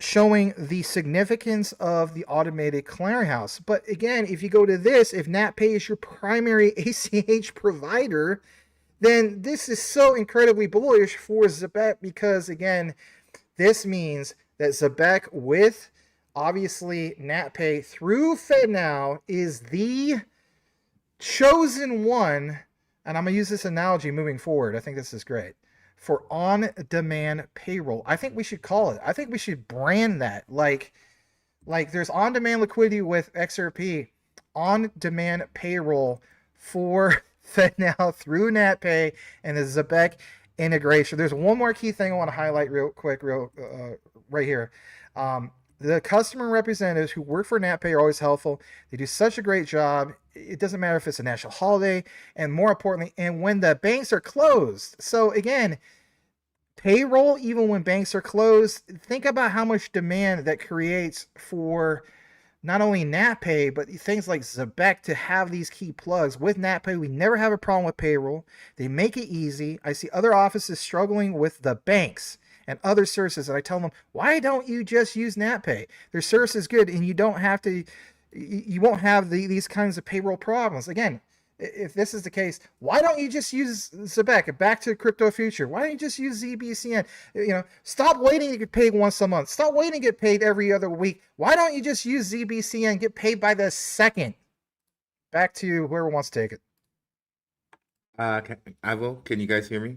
showing the significance of the automated clearinghouse. But again, if you go to this, if NatPay is your primary ACH provider, then this is so incredibly bullish for Zebec because, again, this means that Zebec with, obviously, NatPay through FedNow is the chosen one, and I'm going to use this analogy moving forward. I think this is great, for on-demand payroll. I think we should call it. I think we should brand that. Like there's on-demand liquidity with XRP, on-demand payroll for FedNow through NatPay and the Zebec integration. There's one more key thing I want to highlight real quick, right here. The customer representatives who work for NatPay are always helpful. They do such a great job. It doesn't matter if it's a national holiday, and more importantly, and when the banks are closed. So again, payroll, even when banks are closed, think about how much demand that creates for not only NatPay, but things like Zebec to have these key plugs. With NatPay, we never have a problem with payroll. They make it easy. I see other offices struggling with the banks and other services, and I tell them, why don't you just use NatPay? Their service is good, and you don't have to, you won't have these kinds of payroll problems. Again, if this is the case, why don't you just use Zebec? Back to Crypto Future. Why don't you just use ZBCN? Stop waiting to get paid once a month. Stop waiting to get paid every other week. Why don't you just use ZBCN and get paid by the second? Back to you, whoever wants to take it. AVAIL, can you guys hear me?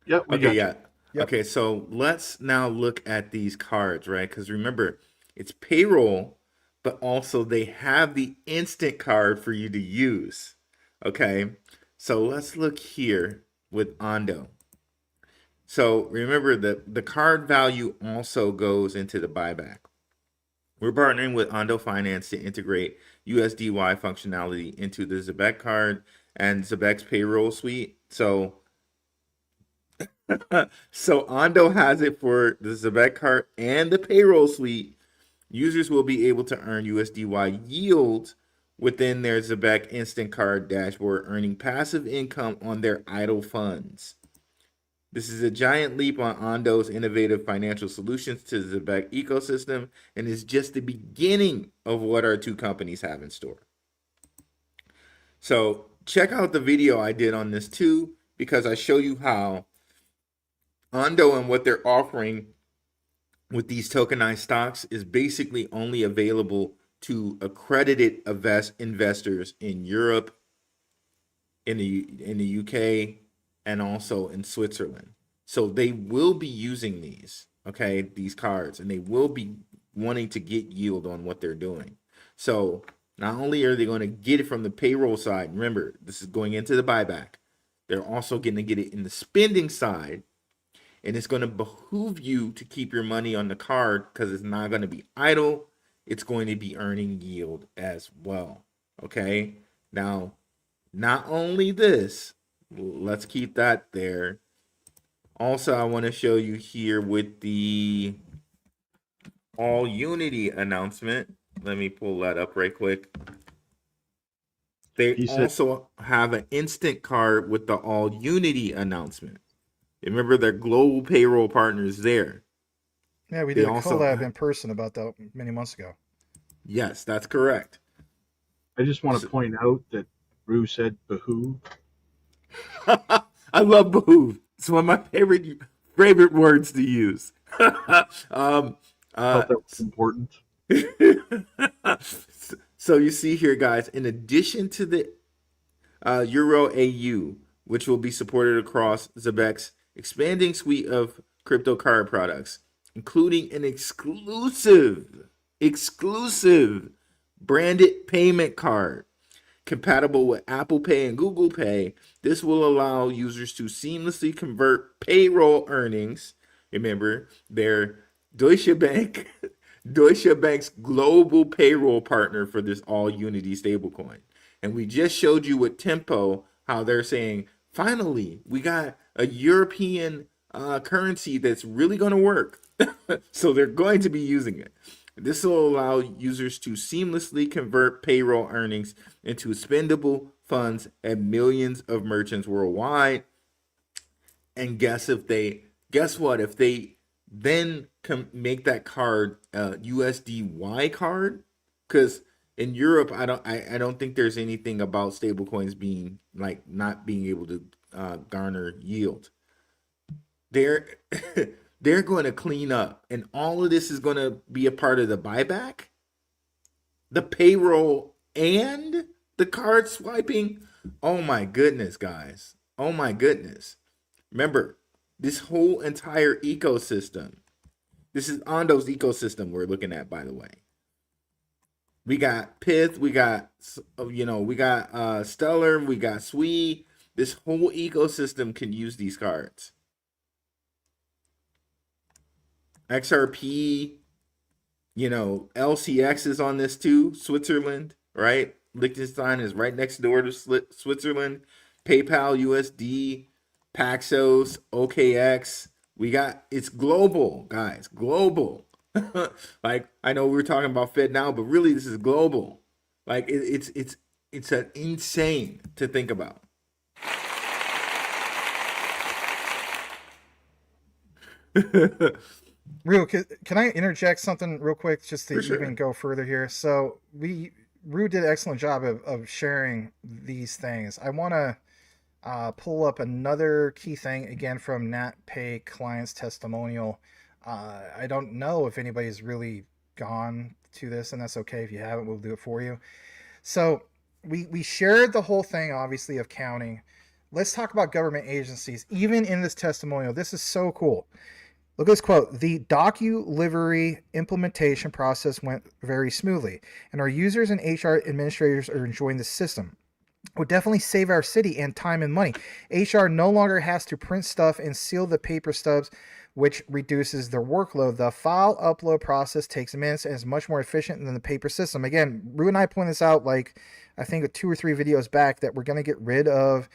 Yep. We Okay, got you. yeah. Yep. Okay, so let's now look at these cards, right? Because remember, it's payroll, but also they have the instant card for you to use. Okay, so let's look here with Ondo. So remember that the card value also goes into the buyback. We're partnering with Ondo Finance to integrate USDY functionality into the Zebec card and Zebec's payroll suite. So Ondo has it for the Zebec card and the payroll suite. Users will be able to earn USDY yield within their Zebec Instant Card dashboard, earning passive income on their idle funds. This is a giant leap on Ondo's innovative financial solutions to the Zebec ecosystem and is just the beginning of what our two companies have in store. So check out the video I did on this too, because I show you how Ondo and what they're offering with these tokenized stocks is basically only available to accredited investors in Europe, in the UK, and also in Switzerland. So they will be using these, okay, these cards, and they will be wanting to get yield on what they're doing. So not only are they going to get it from the payroll side, remember, this is going into the buyback, they're also going to get it in the spending side. And it's going to behoove you to keep your money on the card because it's not going to be idle. It's going to be earning yield as well. Okay. Now, not only this, let's keep that there. Also, I want to show you here with the All Unity announcement. Let me pull that up right quick. They also have an instant card with the All Unity announcement. Remember, their global payroll partners there. Yeah, we did a collab in person about that many months ago. Yes, that's correct. I just want to point out that Rue said behoove. I love behoove. It's one of my favorite words to use. Felt that was important. So you see here, guys, in addition to the Euro AU, which will be supported across Zebec's expanding suite of crypto card products, including an exclusive branded payment card compatible with Apple Pay and Google Pay. This will allow users to seamlessly convert payroll earnings. Remember, they're Deutsche Bank's global payroll partner for this All Unity stablecoin. And we just showed you with Tempo how they're saying, finally, we got a European currency that's really going to work. So they're going to be using it. This will allow users to seamlessly convert payroll earnings into spendable funds at millions of merchants worldwide. And guess what? If they then make that card a USDY card, because in Europe, I don't think there's anything about stablecoins being like not being able to garner yield. They're going to clean up, and all of this is going to be a part of the buyback, the payroll, and the card swiping. Oh my goodness, guys! Oh my goodness! Remember, this whole entire ecosystem. This is Ondo's ecosystem we're looking at, by the way. We got Pith, we got Stellar, we got Sui. This whole ecosystem can use these cards. XRP, LCX is on this too. Switzerland, right? Liechtenstein is right next door to Switzerland. PayPal, USD, Paxos, OKX. It's global, guys, global. Like, I know we were talking about Fed now, but really this is global. Like, it's an insane to think about. Rue, can I interject something real quick just to For sure. even go further here? So Rue did an excellent job of sharing these things. I want to pull up another key thing again from NatPay client's testimonial. I don't know if anybody's really gone to this, and that's okay if you haven't. We'll do it for you. So we shared the whole thing, obviously, of counting. Let's talk about government agencies. Even in this testimonial, this is so cool. Look at this quote. The docu-livery implementation process went very smoothly, and our users and HR administrators are enjoying the system. It would definitely save our city and time and money. HR no longer has to print stuff and seal the paper stubs, which reduces their workload. The file upload process takes minutes and is much more efficient than the paper system. Again, Rue and I pointed this out, like, I think 2 or 3 videos back, that we're going to get rid of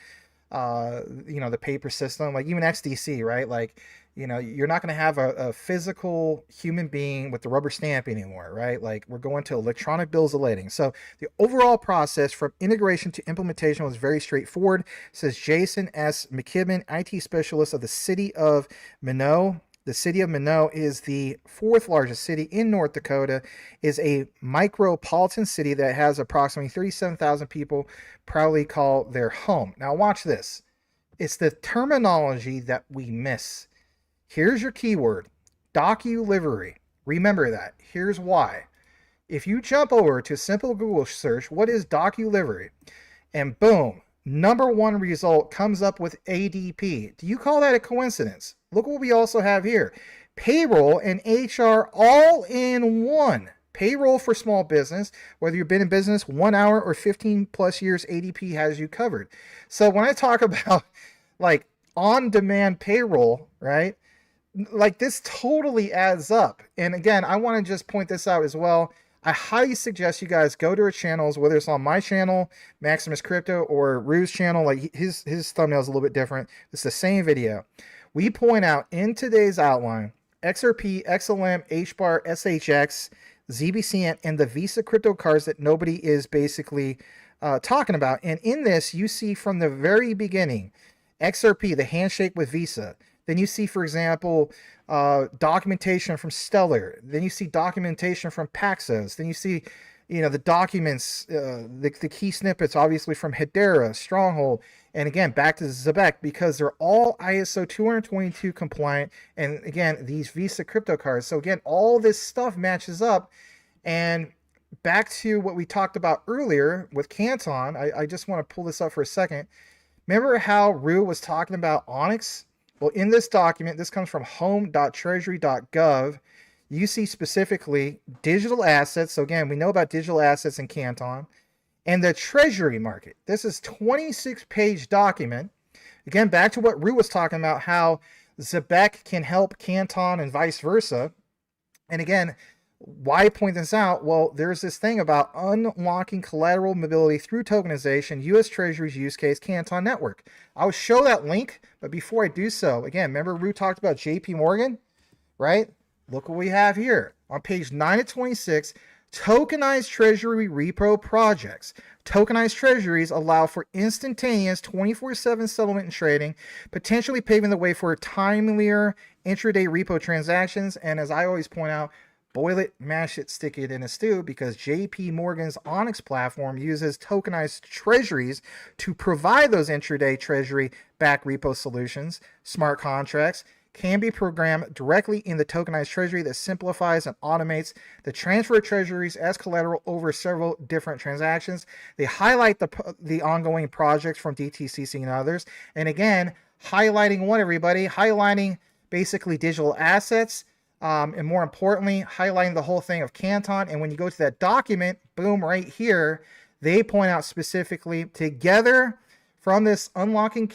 the paper system, like even XDC, right? Like, you're not going to have a physical human being with the rubber stamp anymore, right? Like, we're going to electronic bills of lading. So the overall process from integration to implementation was very straightforward, says Jason S. McKibben, IT specialist of the city of Minot. The city of Minot is the 4th largest city in North Dakota, is a micropolitan city that has approximately 37,000 people proudly call their home. Now watch this. It's the terminology that we miss. Here's your keyword, docu-livery. Remember that. Here's why. If you jump over to simple Google search, what is docu-livery? And boom, number 1 result comes up with ADP. Do you call that a coincidence? Look what we also have here. Payroll and HR all in one. Payroll for small business, whether you've been in business 1 hour or 15 plus years, ADP has you covered. So when I talk about like on-demand payroll, right? Like, this totally adds up. And again, I want to just point this out as well. I highly suggest you guys go to our channels, whether it's on my channel, Maximus Crypto, or Rue's channel. Like, his thumbnail is a little bit different. It's the same video. We point out in today's outline XRP, XLM, HBAR, SHX, ZBCN, and the Visa crypto cards that nobody is basically talking about. And in this, you see from the very beginning, XRP, the handshake with Visa. Then you see, for example, documentation from Stellar. Then you see documentation from Paxos. Then you see, the documents, the key snippets, obviously from Hedera, Stronghold, and again, back to Zebec, because they're all ISO 222 compliant. And again, these Visa crypto cards. So again, all this stuff matches up. And back to what we talked about earlier with Canton, I just want to pull this up for a second. Remember how Rue was talking about Onyx? Well, in this document, this comes from home.treasury.gov. You see specifically digital assets. So again, we know about digital assets in Canton. And the treasury market. This is 26-page document. Again, back to what Rue was talking about, how Zebec can help Canton and vice versa. And again, why point this out? Well, there's this thing about unlocking collateral mobility through tokenization, U.S. Treasury's use case, Canton Network. I'll show that link, but before I do so, again, remember Rue talked about JP Morgan, right? Look what we have here. On page 9 of 26, tokenized treasury repo projects. Tokenized treasuries allow for instantaneous 24/7 settlement and trading, potentially paving the way for timelier intraday repo transactions. And as I always point out, boil it, mash it, stick it in a stew, because JP Morgan's Onyx platform uses tokenized treasuries to provide those intraday treasury backed repo solutions. Smart contracts can be programmed directly in the tokenized treasury that simplifies and automates the transfer of treasuries as collateral over several different transactions. They highlight the ongoing projects from BTCC and others. And again, highlighting what, everybody? Highlighting basically digital assets, and more importantly, highlighting the whole thing of Canton. And when you go to that document, boom, right here, they point out specifically, together from this unlocking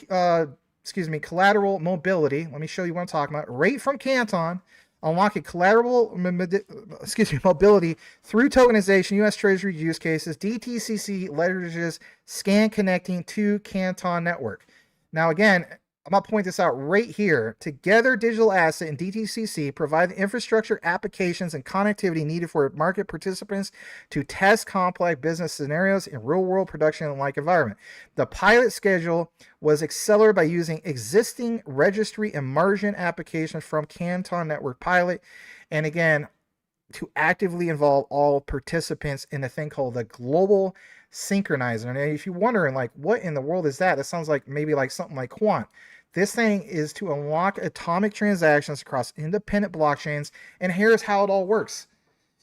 collateral mobility. Let me show you what I'm talking about. Right from Canton, unlocking collateral mobility through tokenization, U.S. Treasury use cases. DTCC leverages scan connecting to Canton Network. Now, again, I'm going to point this out right here. Together, digital asset and DTCC provide the infrastructure, applications, and connectivity needed for market participants to test complex business scenarios in real-world production and like environment. The pilot schedule was accelerated by using existing registry and margin applications from Canton Network pilot. And again, to actively involve all participants in a thing called the global synchronizer. And if you're wondering, like, what in the world is that? It sounds like maybe like something like Quant. This thing is to unlock atomic transactions across independent blockchains. And here's how it all works.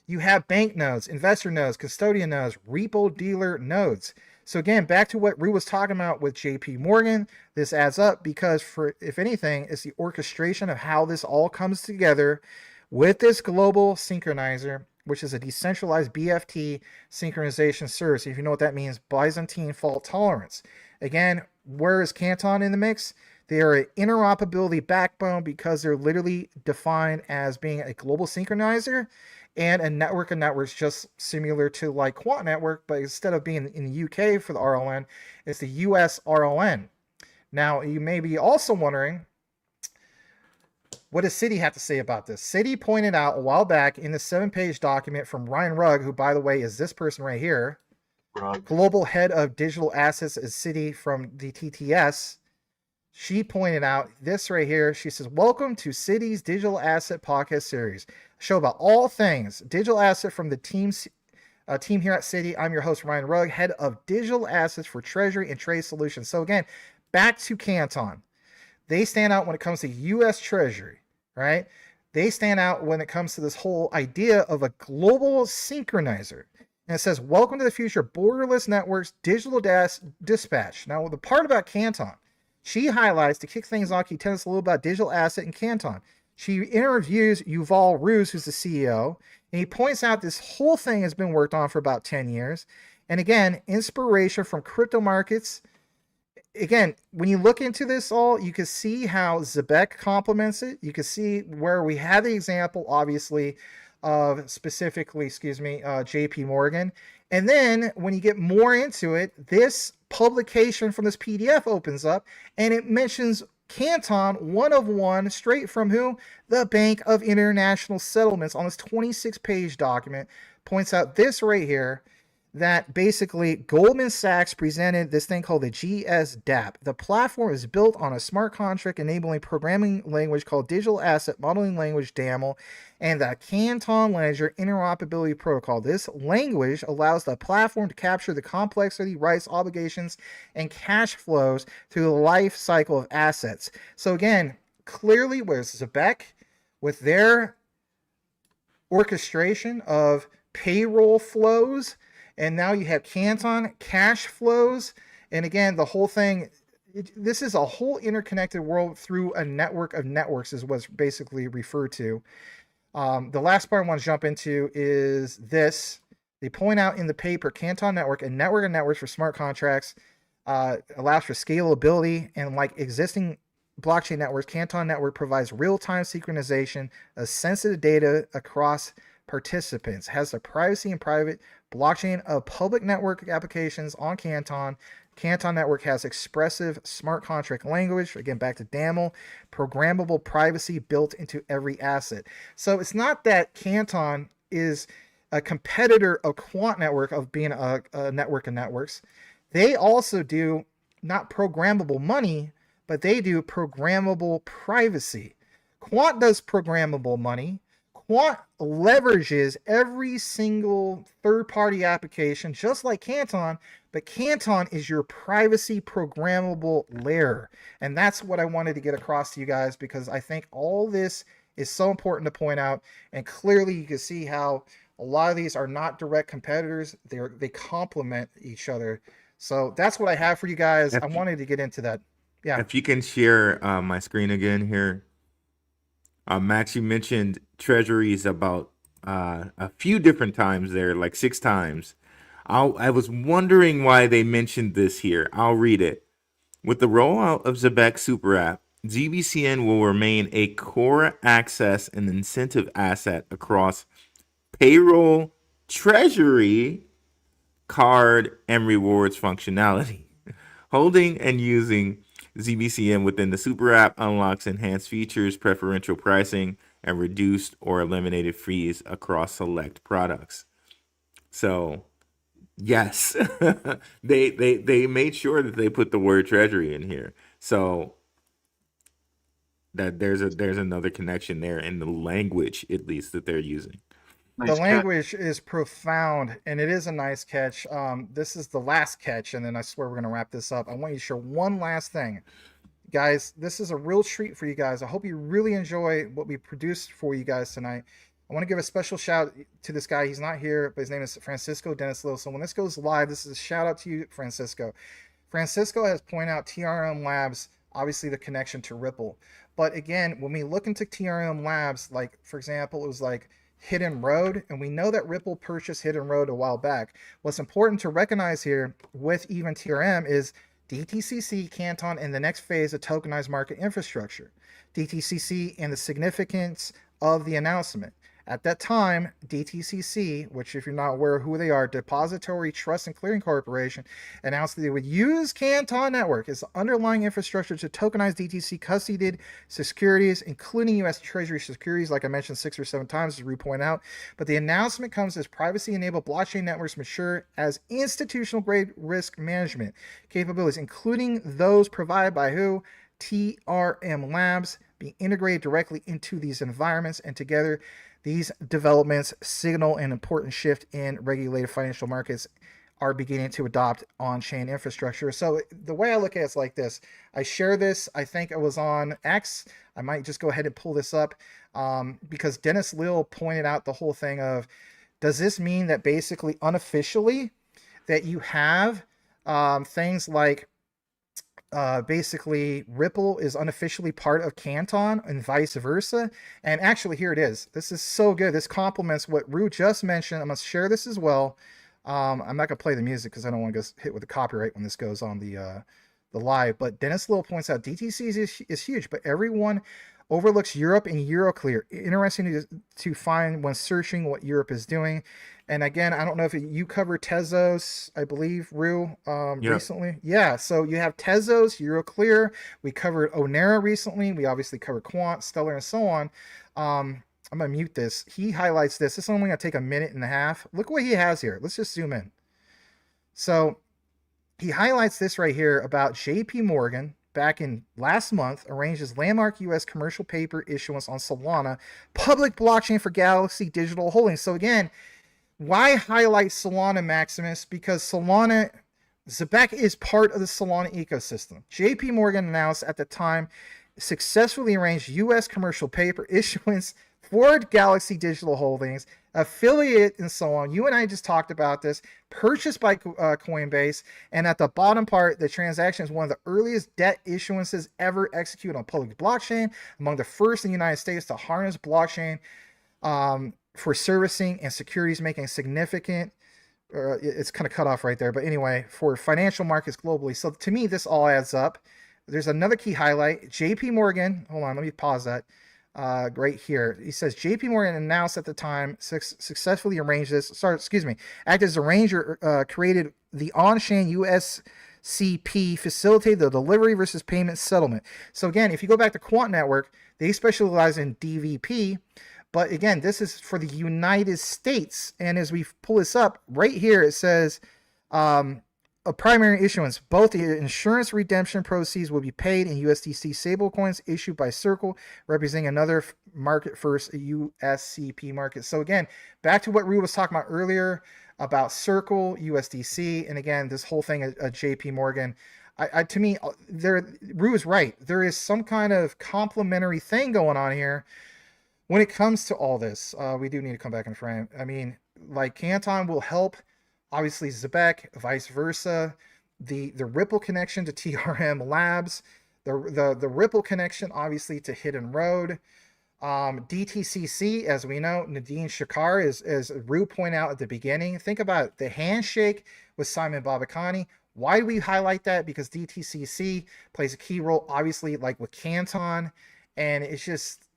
You have bank nodes, investor nodes, custodian nodes, repo dealer nodes. So again, back to what Rue was talking about with JP Morgan, this adds up because for, if anything, it's the orchestration of how this all comes together with this global synchronizer, which is a decentralized BFT synchronization service. If you know what that means, Byzantine fault tolerance. Again, where is Canton in the mix? They are an interoperability backbone because they're literally defined as being a global synchronizer and a network of networks, just similar to like Quant Network, but instead of being in the UK for the RLN, it's the US RLN. Now, you may be also wondering, what does Citi have to say about this? Citi pointed out a while back in the 7-page document from Ryan Rugg, who, by the way, is this person right here, global head of digital assets at Citi from the TTS. She pointed out this right here. She says, welcome to Citi's Digital Asset Podcast Series, a show about all things digital asset from the team here at Citi. I'm your host, Ryan Rugg, head of digital assets for Treasury and Trade Solutions. So again, back to Canton. They stand out when it comes to U.S. Treasury, right? They stand out when it comes to this whole idea of a global synchronizer. And it says, welcome to the future, borderless networks, digital dispatch. Now, the part about Canton, she highlights, to kick things off, he tells us a little about digital asset and Canton. She interviews Yuval Ruse, who's the CEO, and he points out this whole thing has been worked on for about 10 years. And again, inspiration from crypto markets. Again, when you look into this all, you can see how Zebec complements it. You can see where we have the example, obviously, of specifically, JP Morgan. And then when you get more into it, this publication from this PDF opens up and it mentions Canton, one of one, straight from who? The Bank of International Settlements on this 26-page document, points out this right here, that basically Goldman Sachs presented this thing called the GSDAP. The platform is built on a smart contract enabling programming language called Digital Asset Modeling Language DAML and the Canton Ledger Interoperability Protocol. This language allows the platform to capture the complexity, rights, obligations, and cash flows through the life cycle of assets. So again, clearly where's Zebec with their orchestration of payroll flows, and now you have Canton cash flows. And again, the whole thing, this is a whole interconnected world through a network of networks is what's basically referred to. The last part I want to jump into is this. They point out in the paper, Canton Network, a network of networks for smart contracts, allows for scalability, and like existing blockchain networks, Canton Network provides real-time synchronization of sensitive data across participants, has the privacy and private blockchain of public network applications on Canton. Canton Network has expressive smart contract language, again back to DAML, programmable privacy built into every asset. So it's not that Canton is a competitor of Quant Network of being a network of networks. They also do not programmable money, but they do programmable privacy. Quant does programmable money. Quant leverages every single third-party application, just like Canton, but Canton is your privacy programmable layer. And that's what I wanted to get across to you guys, because I think all this is so important to point out. And clearly you can see how a lot of these are not direct competitors. They complement each other. So that's what I have for you guys. I wanted to get into that. Yeah. If you can share my screen again here. Max, you mentioned treasuries about a few different times there, like 6 times. I was wondering why they mentioned this here. I'll read it. With the rollout of Zebec Super App, GBCN will remain a core access and incentive asset across payroll, treasury, card, and rewards functionality. Holding and using ZBCN within the Super App unlocks enhanced features, preferential pricing, and reduced or eliminated fees across select products. So, yes, they made sure that they put the word treasury in here. So that there's another connection there in the language, at least, that they're using. The Nice catch. language is profound, and it is a nice catch. This is the last catch, and then I swear we're going to wrap this up. I want you to share one last thing. Guys, this is a real treat for you guys. I hope you really enjoy what we produced for you guys tonight. I want to give a special shout to this guy. He's not here, but his name is Francisco Dennis Little. So when this goes live, this is a shout out to you, Francisco. Francisco has pointed out TRM Labs, obviously the connection to Ripple. But again, when we look into TRM Labs, like for example, it was like Hidden Road, and we know that Ripple purchased Hidden Road a while back. What's important to recognize here with even TRM is DTCC, Canton, and the next phase of tokenized market infrastructure. DTCC and the significance of the announcement. At that time, DTCC, which if you're not aware of who they are, Depository Trust and Clearing Corporation, announced that they would use Canton Network as the underlying infrastructure to tokenize DTC custodied securities, including U.S. Treasury securities, like I mentioned 6 or 7 times, as Rue pointed out. But the announcement comes as privacy-enabled blockchain networks mature as institutional-grade risk management capabilities, including those provided by who? TRM Labs, being integrated directly into these environments, and together these developments signal an important shift in regulated financial markets are beginning to adopt on-chain infrastructure. So the way I look at it is like this. I share this, I think it was on X. I might just go ahead and pull this up because Dennis Lill pointed out the whole thing of, does this mean that basically unofficially that you have things like basically Ripple is unofficially part of Canton and vice versa? And actually here it is. This is so good. This complements what Rue just mentioned. I'm going to share this as well. I'm not going to play the music because I don't want to get hit with the copyright when this goes on the live. But Dennis Lill points out DTC is huge, but everyone overlooks Europe and Euroclear. Interesting to find when searching what Europe is doing. And again, I don't know if you covered Tezos, I believe, Rue, recently. Yeah, so you have Tezos, Euroclear. We covered Onera recently. We obviously covered Quant, Stellar, and so on. I'm going to mute this. He highlights this. This is only going to take 1.5 minutes. Look what he has here. Let's just zoom in. So he highlights this right here about JP Morgan back in last month arranges landmark U.S. commercial paper issuance on Solana, public blockchain for Galaxy Digital Holdings. So again, why highlight Solana, Maximus? Because Solana, Zebec is part of the Solana ecosystem. JP Morgan announced at the time successfully arranged U.S. commercial paper issuance for Galaxy Digital Holdings, affiliate, and so on. You and I just talked about this, purchased by Coinbase, and at the bottom part, the transaction is one of the earliest debt issuances ever executed on public blockchain, among the first in the United States to harness blockchain for servicing and securities, making significant, it's kind of cut off right there, but anyway, for financial markets globally. So to me, this all adds up. There's another key highlight. JP Morgan, hold on, let me pause that. Right here. He says JP Morgan announced at the time successfully arranged this. Acted as arranger, created the on-chain USCP, facilitated the delivery versus payment settlement. So again, if you go back to Quant Network, they specialize in DVP. But again, this is for the United States. And as we pull this up, right here it says a primary issuance. Both the insurance redemption proceeds will be paid in USDC stablecoins issued by Circle, representing another market first USCP market. So again, back to what Rue was talking about earlier about Circle, USDC, and again, this whole thing at JP Morgan. To me, Rue is right. There is some kind of complementary thing going on here when it comes to all this. We do need to come back in frame. I mean, like Canton will help. Obviously, Zebec, vice versa. The Ripple connection to TRM Labs, the Ripple connection, obviously, to Hidden Road. DTCC, as we know, Nadine Shakar, as Rue pointed out at the beginning. Think about the handshake with Simon Babakani. Why do we highlight that? Because DTCC plays a key role, obviously, like with Canton, and it's just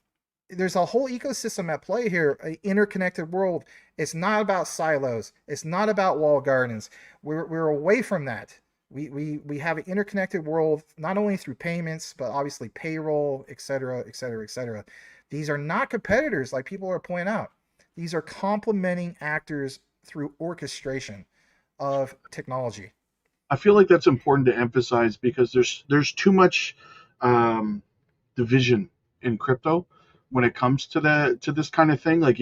there's a whole ecosystem at play here, an interconnected world. It's not about silos. It's not about walled gardens. We're away from that. We have an interconnected world, not only through payments, but obviously payroll, et cetera, et cetera, et cetera. These are not competitors, like people are pointing out. These are complementing actors through orchestration of technology. I feel like that's important to emphasize because there's too much division in crypto when it comes to this kind of thing. Like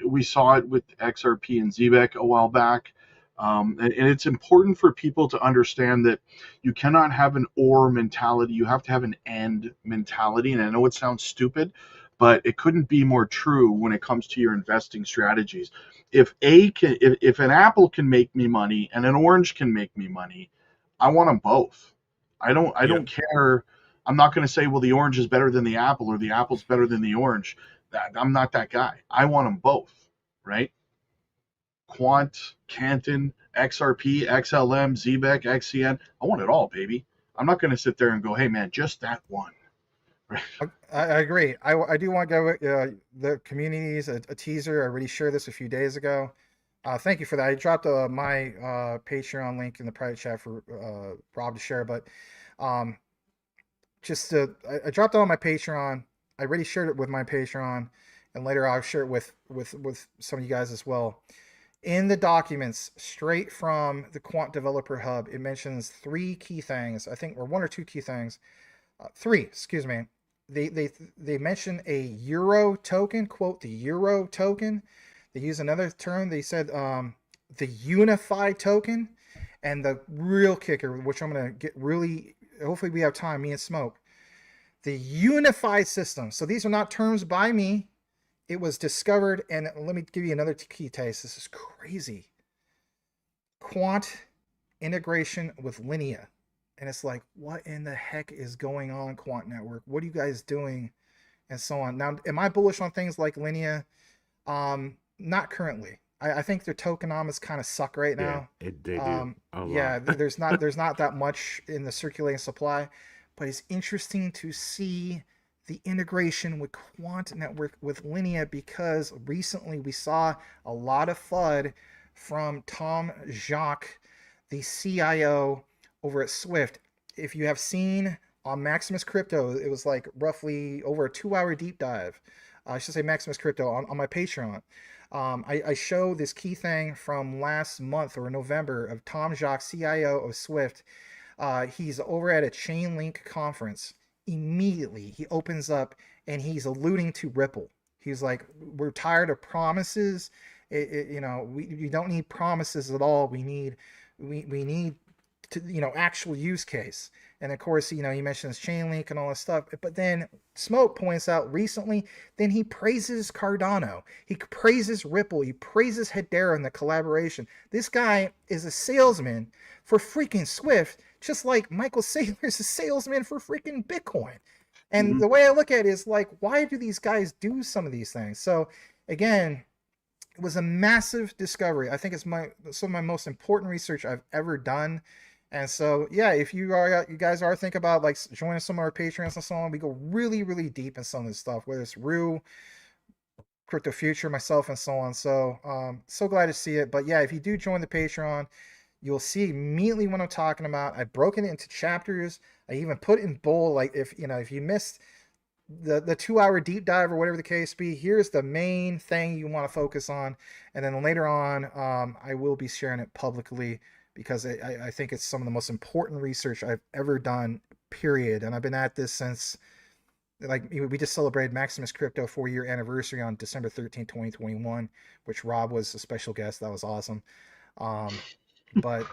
we saw it with XRP and Zebec a while back. And it's important for people to understand that you cannot have an or mentality. You have to have an and mentality. And I know it sounds stupid, but it couldn't be more true when it comes to your investing strategies. If an apple can make me money and an orange can make me money, I want them both. I Yeah. don't care. I'm not going to say, well, the orange is better than the apple or the apple's better than the orange. I'm not that guy. I want them both, right? Quant, Canton, XRP, XLM, Zebec, XCN. I want it all, baby. I'm not going to sit there and go, hey, man, just that one. Right? I agree. I do want to go the communities a teaser. I already shared this a few days ago. Thank you for that. I dropped my Patreon link in the private chat for Rob to share, but um, I dropped it on my Patreon. I already shared it with my Patreon, and later I'll share it with some of you guys as well. In the documents, straight from the Quant Developer Hub, it mentions three key things, I think, or one or two key things. Three, excuse me. They mention a Euro token, quote, the Euro token. They use another term. They said the unified token. And the real kicker, which I'm going to get really, hopefully we have time, me and Smoke. The unified system. So these are not terms by me. It was discovered, and let me give you another key taste. This is crazy. Quant integration with Linea. And it's like, what in the heck is going on, Quant Network? What are you guys doing? And so on. Now, am I bullish on things like Linea? Not currently. I think their tokenomics kind of suck right now. Yeah, they do a Yeah, lot. there's not that much in the circulating supply, but it's interesting to see the integration with Quant Network with Linea, because recently we saw a lot of FUD from Tom Jacques, the CIO over at Swift. If you have seen on Maximus Crypto, it was like roughly over a 2-hour deep dive. I should say Maximus Crypto on my Patreon. I show this key thing from last month or November of Tom Jacques, CIO of Swift. He's over at a Chainlink conference. Immediately, he opens up and he's alluding to Ripple. He's like, "We're tired of promises. We don't need promises at all. We need to, actual use case." And of course, he mentions Chainlink and all this stuff. But then Smoke points out recently, then he praises Cardano. He praises Ripple. He praises Hedera and the collaboration. This guy is a salesman for freaking Swift, just like Michael Saylor is a salesman for freaking Bitcoin. And the way I look at it is like, why do these guys do some of these things? So again, it was a massive discovery. I think it's some of my most important research I've ever done. And so, yeah, if you guys are thinking about like joining some of our Patreons and so on, we go really, really deep in some of this stuff, whether it's Rue, Crypto Future, myself, and so on. So, so glad to see it. But yeah, if you do join the Patreon, you'll see immediately what I'm talking about. I've broken it into chapters. I even put it in bold, like if you missed the 2-hour deep dive or whatever the case be, here's the main thing you want to focus on. And then later on, I will be sharing it publicly, because I think it's some of the most important research I've ever done, period. And I've been at this since, like, we just celebrated Maximus Crypto 4-year anniversary on December 13, 2021, which Rob was a special guest. That was awesome. But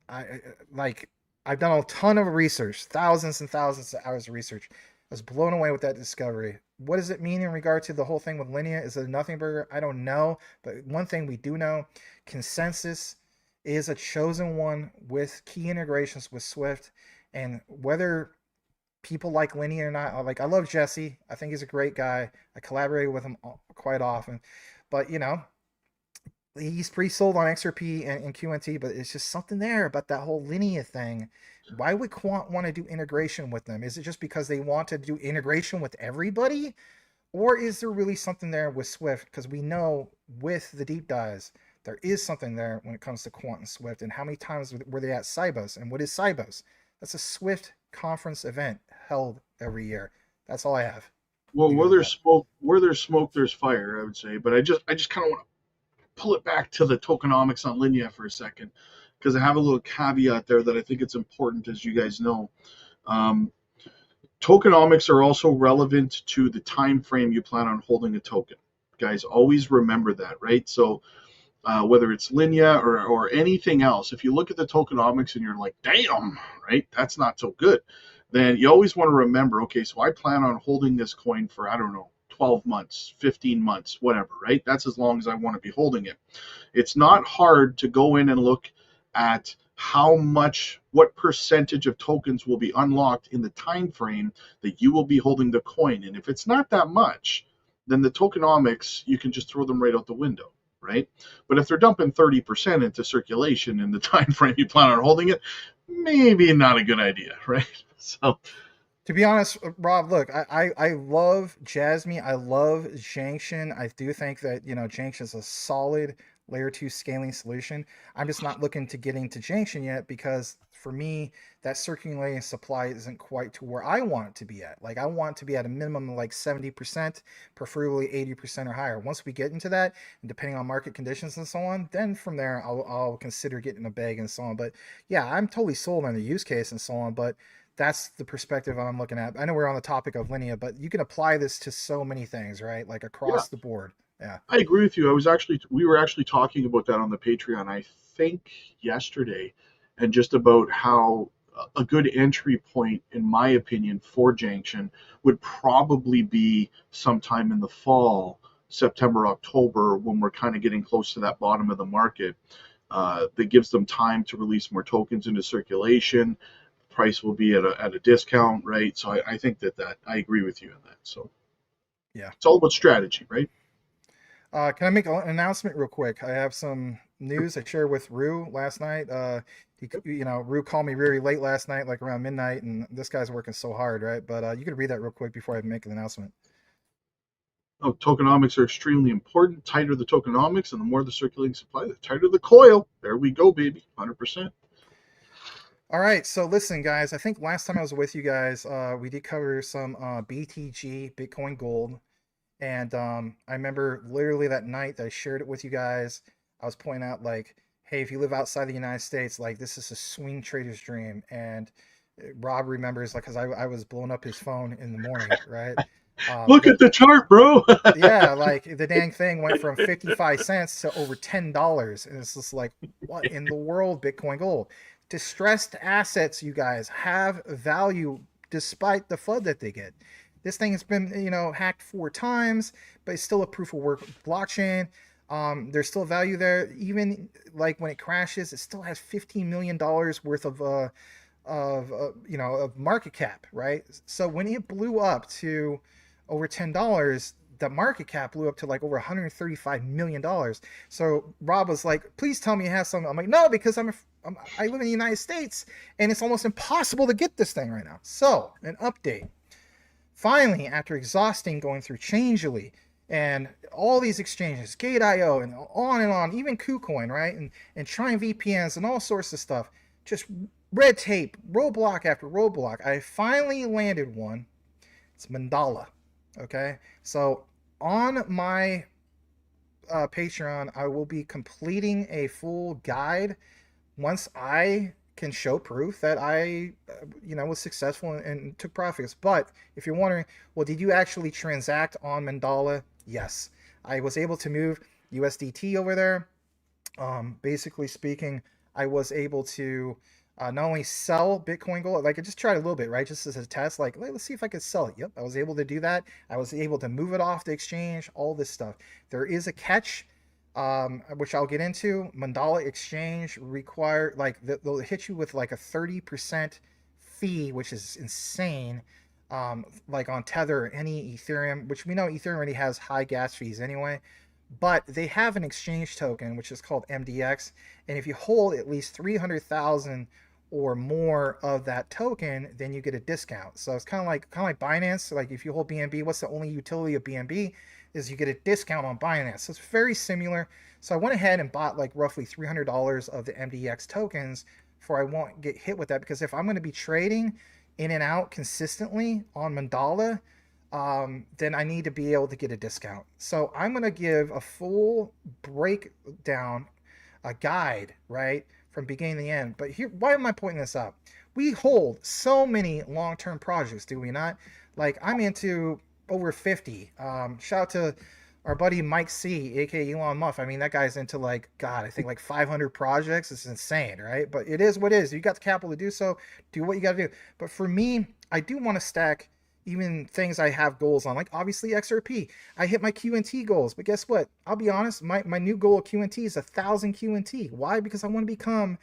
I've done a ton of research, thousands and thousands of hours of research. I was blown away with that discovery. What does it mean in regard to the whole thing with Linea? Is it a nothing burger? I don't know. But one thing we do know, consensus is a chosen one with key integrations with Swift. And whether people like Linea or not, like, I love Jesse. I think he's a great guy. I collaborated with him quite often. But, he's pretty sold on XRP and QNT, but it's just something there about that whole Linea thing. Why would Quant want to do integration with them? Is it just because they want to do integration with everybody? Or is there really something there with Swift? Because we know with the deep dives, there is something there when it comes to Quant and Swift. And how many times were they at Sibos? And what is Sibos? That's a Swift conference event held every year. That's all I have. Well, where there's smoke, there's fire, I would say. But I just kind of want to pull it back to the tokenomics on Linea for a second, because I have a little caveat there that I think it's important, as you guys know. Tokenomics are also relevant to the time frame you plan on holding a token. Guys, always remember that, right? So whether it's Linea or anything else, if you look at the tokenomics and you're like, damn, right, that's not so good, then you always want to remember, okay, so I plan on holding this coin for, I don't know, 12 months, 15 months, whatever, right? That's as long as I want to be holding it. It's not hard to go in and look at what percentage of tokens will be unlocked in the time frame that you will be holding the coin. And if it's not that much, then the tokenomics, you can just throw them right out the window, right? But if they're dumping 30% into circulation in the time frame you plan on holding it, maybe not a good idea, right? So, to be honest, Rob, look, I love Jasmine. I love Junction. I do think that, Junction is a solid layer 2 scaling solution. I'm just not looking to get into Junction yet because for me, that circulating supply isn't quite to where I want it to be at. Like, I want it to be at a minimum of like 70%, preferably 80% or higher. Once we get into that, and depending on market conditions and so on, then from there, I'll consider getting a bag and so on. But yeah, I'm totally sold on the use case and so on. But that's the perspective I'm looking at. I know we're on the topic of Linea, but you can apply this to so many things, right? Like across the board. Yeah. I agree with you. We were actually talking about that on the Patreon, I think yesterday, and just about how a good entry point, in my opinion, for Junction would probably be sometime in the fall, September, October, when we're kind of getting close to that bottom of the market. That gives them time to release more tokens into circulation. Price will be at a discount, right? So I think that I agree with you on that. So yeah, it's all about strategy, right? Can I make an announcement real quick? I have some news I shared with Rue last night. Rue called me really late last night, like around midnight, and this guy's working so hard, right? But you could read that real quick before I make an announcement. Oh, tokenomics are extremely important. Tighter the tokenomics and the more the circulating supply, the tighter the coil. There we go, baby. 100%. All right, so listen, guys. I think last time I was with you guys, we did cover some BTG, Bitcoin Gold. And I remember literally that night that I shared it with you guys, I was pointing out like, hey, if you live outside the United States, like this is a swing trader's dream. And Rob remembers, like, because I was blowing up his phone in the morning, right? Look at the chart, bro. Yeah, like the dang thing went from 55 cents to over $10. And it's just like, what in the world, Bitcoin Gold? Distressed assets, you guys, have value despite the FUD that they get. This thing has been, hacked 4 times, but it's still a proof of work blockchain. There's still value there. Even like when it crashes, it still has $15 million worth of market cap, right? So when it blew up to over $10, the market cap blew up to like over $135 million. So Rob was like, please tell me you have something. I'm like, no, because I live in the United States and it's almost impossible to get this thing right now. So an update. Finally, after exhausting going through Changelly and all these exchanges, Gate.io and on, even KuCoin, right? And trying VPNs and all sorts of stuff, just red tape, roadblock after roadblock. I finally landed one. It's Mandala. Okay. So on my Patreon, I will be completing a full guide once I can show proof that I, was successful and took profits. But if you're wondering, well, did you actually transact on Mandala? Yes, I was able to move USDT over there. Basically speaking, I was able to not only sell Bitcoin Gold, like I just tried a little bit, right? Just as a test, like, let's see if I could sell it. Yep, I was able to do that. I was able to move it off the exchange, all this stuff. There is a catch. Which I'll get into. Mandala exchange they'll hit you with like a 30% fee, which is insane. Like on Tether or any Ethereum, which we know Ethereum already has high gas fees anyway. but they have an exchange token which is called MDX, and if you hold at least 300,000 or more of that token, then you get a discount. So it's kind of like Binance. So like if you hold BNB, what's the only utility of BNB is you get a discount on Binance. So it's very similar. So I went ahead and bought like roughly $300 of the MDX tokens, for I won't get hit with that, because if I'm going to be trading in and out consistently on Mandala, then I need to be able to get a discount. So I'm going to give a full breakdown, a guide, right, from beginning to the end. But here, why am I pointing this out? We hold so many long-term projects, do we not? Like, I'm into over 50. Shout out to our buddy Mike C, aka Elon Musk. I mean, that guy's into like, God, I think like 500 projects. It's insane, right? But it is what it is. You got the capital to do so. Do what you got to do. But for me, I do want to stack even things I have goals on, like obviously XRP. I hit my QNT goals, but guess what? I'll be honest, my new goal of QNT is 1,000 QNT. Why? Because I want to become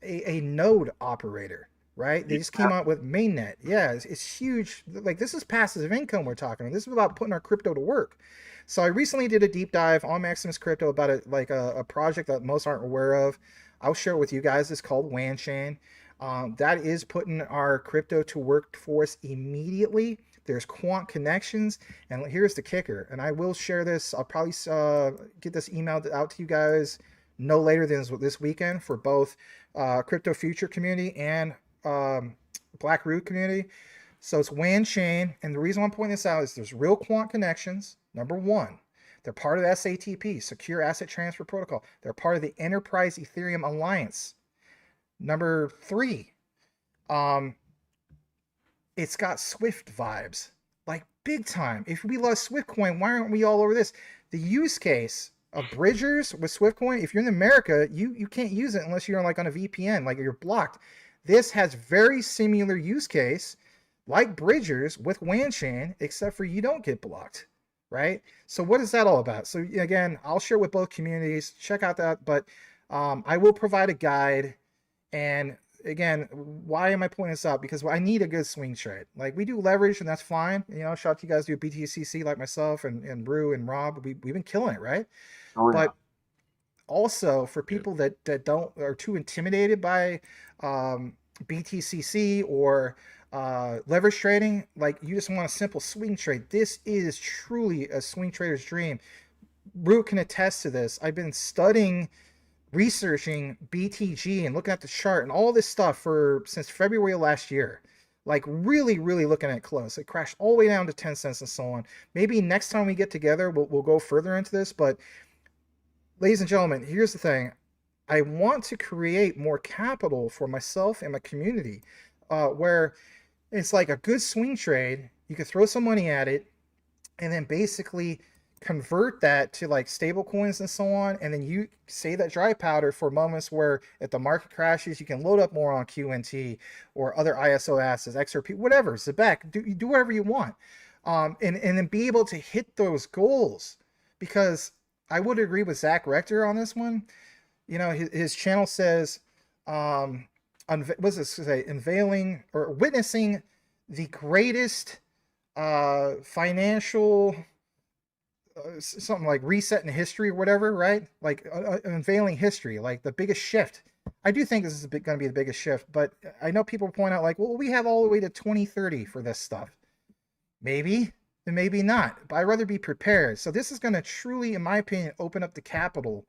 a node operator, right? They just came out with mainnet. Yeah, it's huge. Like, this is passive income we're talking about. This is about putting our crypto to work. So I recently did a deep dive on Maximus Crypto about a project that most aren't aware of. I'll share it with you guys. It's called WAN Chain. That is putting our crypto to work for us immediately. There's quant connections, and here's the kicker. And I will share this. I'll probably get this emailed out to you guys no later than this weekend for both Crypto Future community and Black Root community. So it's WAN Chain, and the reason I'm pointing this out is there's real quant connections. Number one, they're part of the SATP, Secure Asset Transfer Protocol. They're part of the Enterprise Ethereum Alliance. Number three, it's got Swift vibes, like big time. If we love Swift coin, why aren't we all over this? The use case of bridgers with Swift coin, if you're in America, you can't use it unless you're like on a VPN, like you're blocked. This has very similar use case like bridgers with WAN Chain, except for you don't get blocked, right? So what is that all about? So again, I'll share with both communities. Check out that, but I will provide a guide. And again, why am I pointing this out? Because I need a good swing trade. Like, we do leverage, and that's fine. You know, shout out to you guys who do BTCC like myself and Brew and Rob. We've been killing it, right? Oh, yeah. But also for people that are too intimidated by BTCC or leverage trading, like you just want a simple swing trade, this is truly a swing trader's dream. Brew can attest to this. I've been researching BTG and looking at the chart and all this stuff since February of last year. Like, really looking at it close. It crashed all the way down to 10 cents and so on. Maybe next time we get together we'll go further into this. But ladies and gentlemen, here's the thing. I want to create more capital for myself and my community, where it's like a good swing trade. You could throw some money at it and then basically convert that to like stable coins and so on, and then you save that dry powder for moments where if the market crashes, you can load up more on QNT or other ISO assets, XRP, whatever, Zebec, do whatever you want, and then be able to hit those goals. Because I would agree with Zach Rector on this one. You know, his channel says, what's this say? Unveiling or witnessing the greatest financial something like reset in history or whatever, right? Like unveiling history, like the biggest shift. I do think this is going to be the biggest shift, but I know people point out like, well, we have all the way to 2030 for this stuff. Maybe, and maybe not, but I'd rather be prepared. So this is going to truly, in my opinion, open up the capital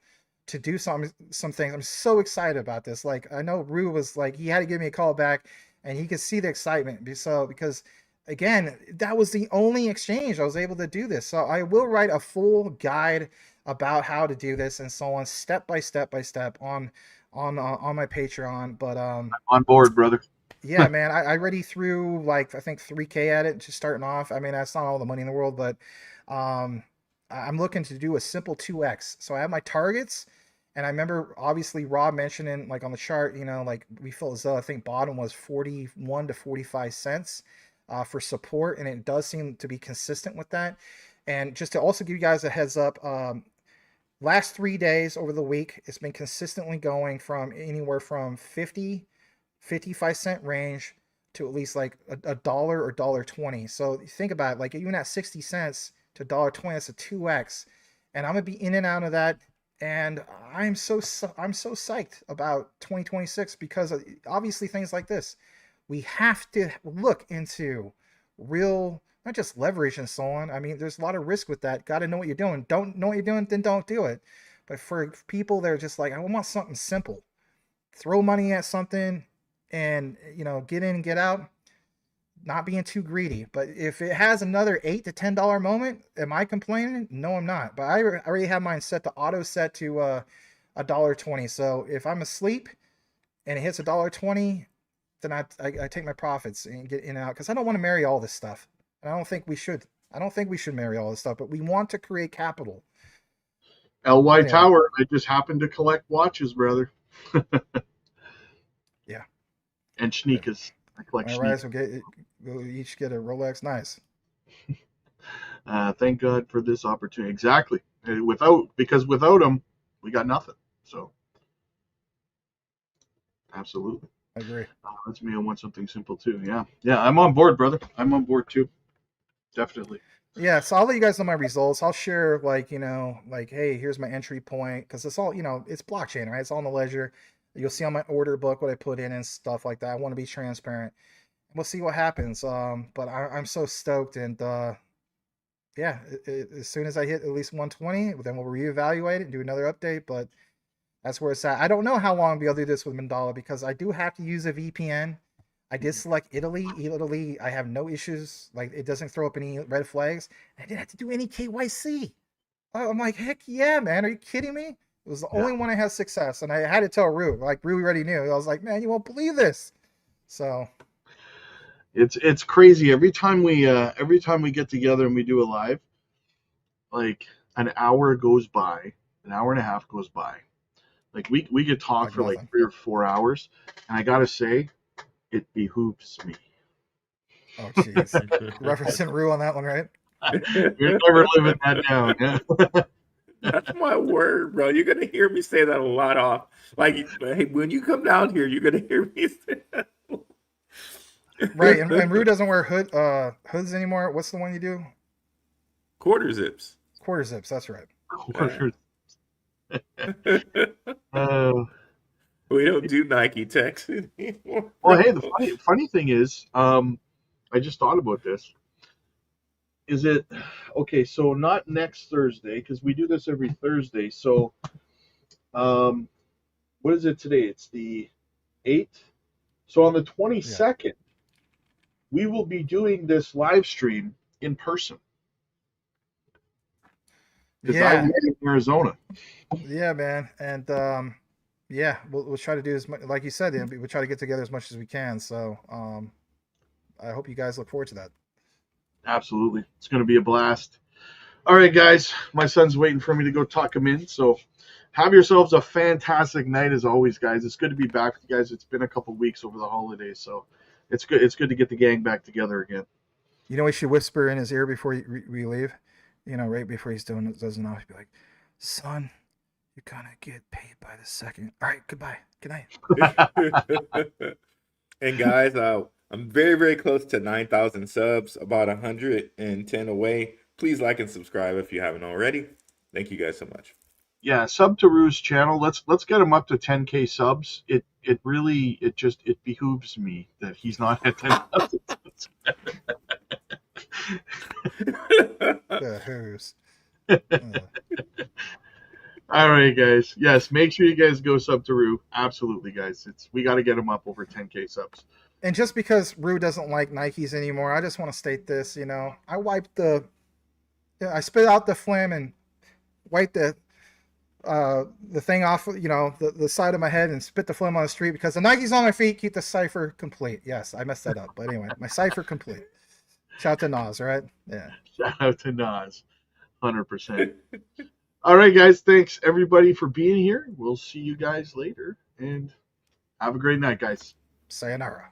to do some things. I'm so excited about this. Like, I know Rue was like, he had to give me a call back, and he could see the excitement. Because again, that was the only exchange I was able to do this. So I will write a full guide about how to do this and so on, step by step on my Patreon. But on board, brother. Yeah, man, I already threw like I think 3K at it just starting off. I mean, that's not all the money in the world, but I'm looking to do a simple 2x. So I have my targets, and I remember obviously Rob mentioning like on the chart, you know, like we feel as though I think bottom was 41 to 45 cents for support, and it does seem to be consistent with that. And just to also give you guys a heads up, last 3 days over the week, it's been consistently going from anywhere from 55 cent range to at least like a dollar or $1.20. So think about it, like even at 60 cents to $1.20, that's a 2x. and I'm gonna be in and out of that. And I'm so psyched about 2026 because of, obviously, things like this. We have to look into real, not just leverage and so on. I mean, there's a lot of risk with that. Got to know what you're doing. Don't know what you're doing, then don't do it. But for people that are just like, I want something simple, throw money at something, and get in and get out. Not being too greedy, but if it has another $8 to $10 moment, am I complaining? No, I'm not. But I already have mine set to auto set to $1.20. So if I'm asleep and it hits $1.20, then I take my profits and get in and out, because I don't want to marry all this stuff. And I don't think we should. I don't think we should marry all this stuff, but we want to create capital. LY Anyway. Tower, I just happen to collect watches, brother. Yeah. And sneakers. I collect My sneakers. rise we'll each get a Rolex. Nice. Thank God for this opportunity. Exactly. Because without them, we got nothing. So, absolutely. I agree. That's me. I want something simple too. Yeah. Yeah. I'm on board, brother. I'm on board too. Definitely. Yeah, so I'll let you guys know my results. I'll share, hey, here's my entry point, because it's all, it's blockchain, right? It's all in the ledger. You'll see on my order book what I put in and stuff like that. I want to be transparent. We'll see what happens. But I'm so stoked, and yeah, as soon as I hit at least 120, then we'll reevaluate it and do another update. But that's where it's at. I don't know how long I'll be able to do this with Mandala, because I do have to use a VPN. I did select Italy. Italy, I have no issues. Like, it doesn't throw up any red flags. I didn't have to do any KYC. I'm like, heck yeah, man. Are you kidding me? It was the only one I had success. And I had to tell Rue. Like, Rue already knew. I was like, man, you won't believe this. So it's crazy. Every time we get together and we do a live, like an hour goes by, an hour and a half goes by. Like we could talk Like for nothing. like 3 or 4 hours. And I gotta say, it behooves me. Oh, jeez. Referencing Rue on that one, right? You're never living that down. Yeah? That's my word, bro. You're gonna hear me say that a lot off. Like, hey, when you come down here, you're gonna hear me say that. Right, and Rue doesn't wear hoods anymore. What's the one you do? Quarter zips. Quarter zips, that's right. We don't do Nike techs anymore. Well, hey, the funny thing is, I just thought about this. Is it okay? So not next Thursday, because we do this every Thursday. So, what is it today? It's the 8th. So on the 22nd, we will be doing this live stream in person. Because I'm in Arizona. Yeah, man, and yeah, we'll try to do as much, like you said. We'll try to get together as much as we can. So I hope you guys look forward to that. Absolutely, it's going to be a blast. All right, guys, my son's waiting for me to go tuck him in. So have yourselves a fantastic night as always, guys. It's good to be back with you guys. It's been a couple weeks over the holidays, so it's good. It's good to get the gang back together again. We should whisper in his ear before we leave. Right before he's doesn't always be like, son, you're gonna get paid by the second. All right, goodbye. Good night. And guys, I'm very, very close to 9,000 subs, about 110 away. Please like and subscribe if you haven't already. Thank you guys so much. Yeah, sub to Rue's channel. Let's get him up to 10K subs. It behooves me that he's not at 10,000 subs. Who's? All right, guys. Yes, make sure you guys go sub to Rue. Absolutely, guys. We got to get him up over 10K subs. And just because Rue doesn't like Nikes anymore, I just want to state this. I wiped I spit out the phlegm and wiped the thing off, the side of my head, and spit the phlegm on the street, because the Nikes on my feet keep the cipher complete. Yes, I messed that up, but anyway, my cipher complete. Shout out to Nas, right? Yeah. Shout out to Nas, 100%. All right, guys. Thanks everybody for being here. We'll see you guys later, and have a great night, guys. Sayonara.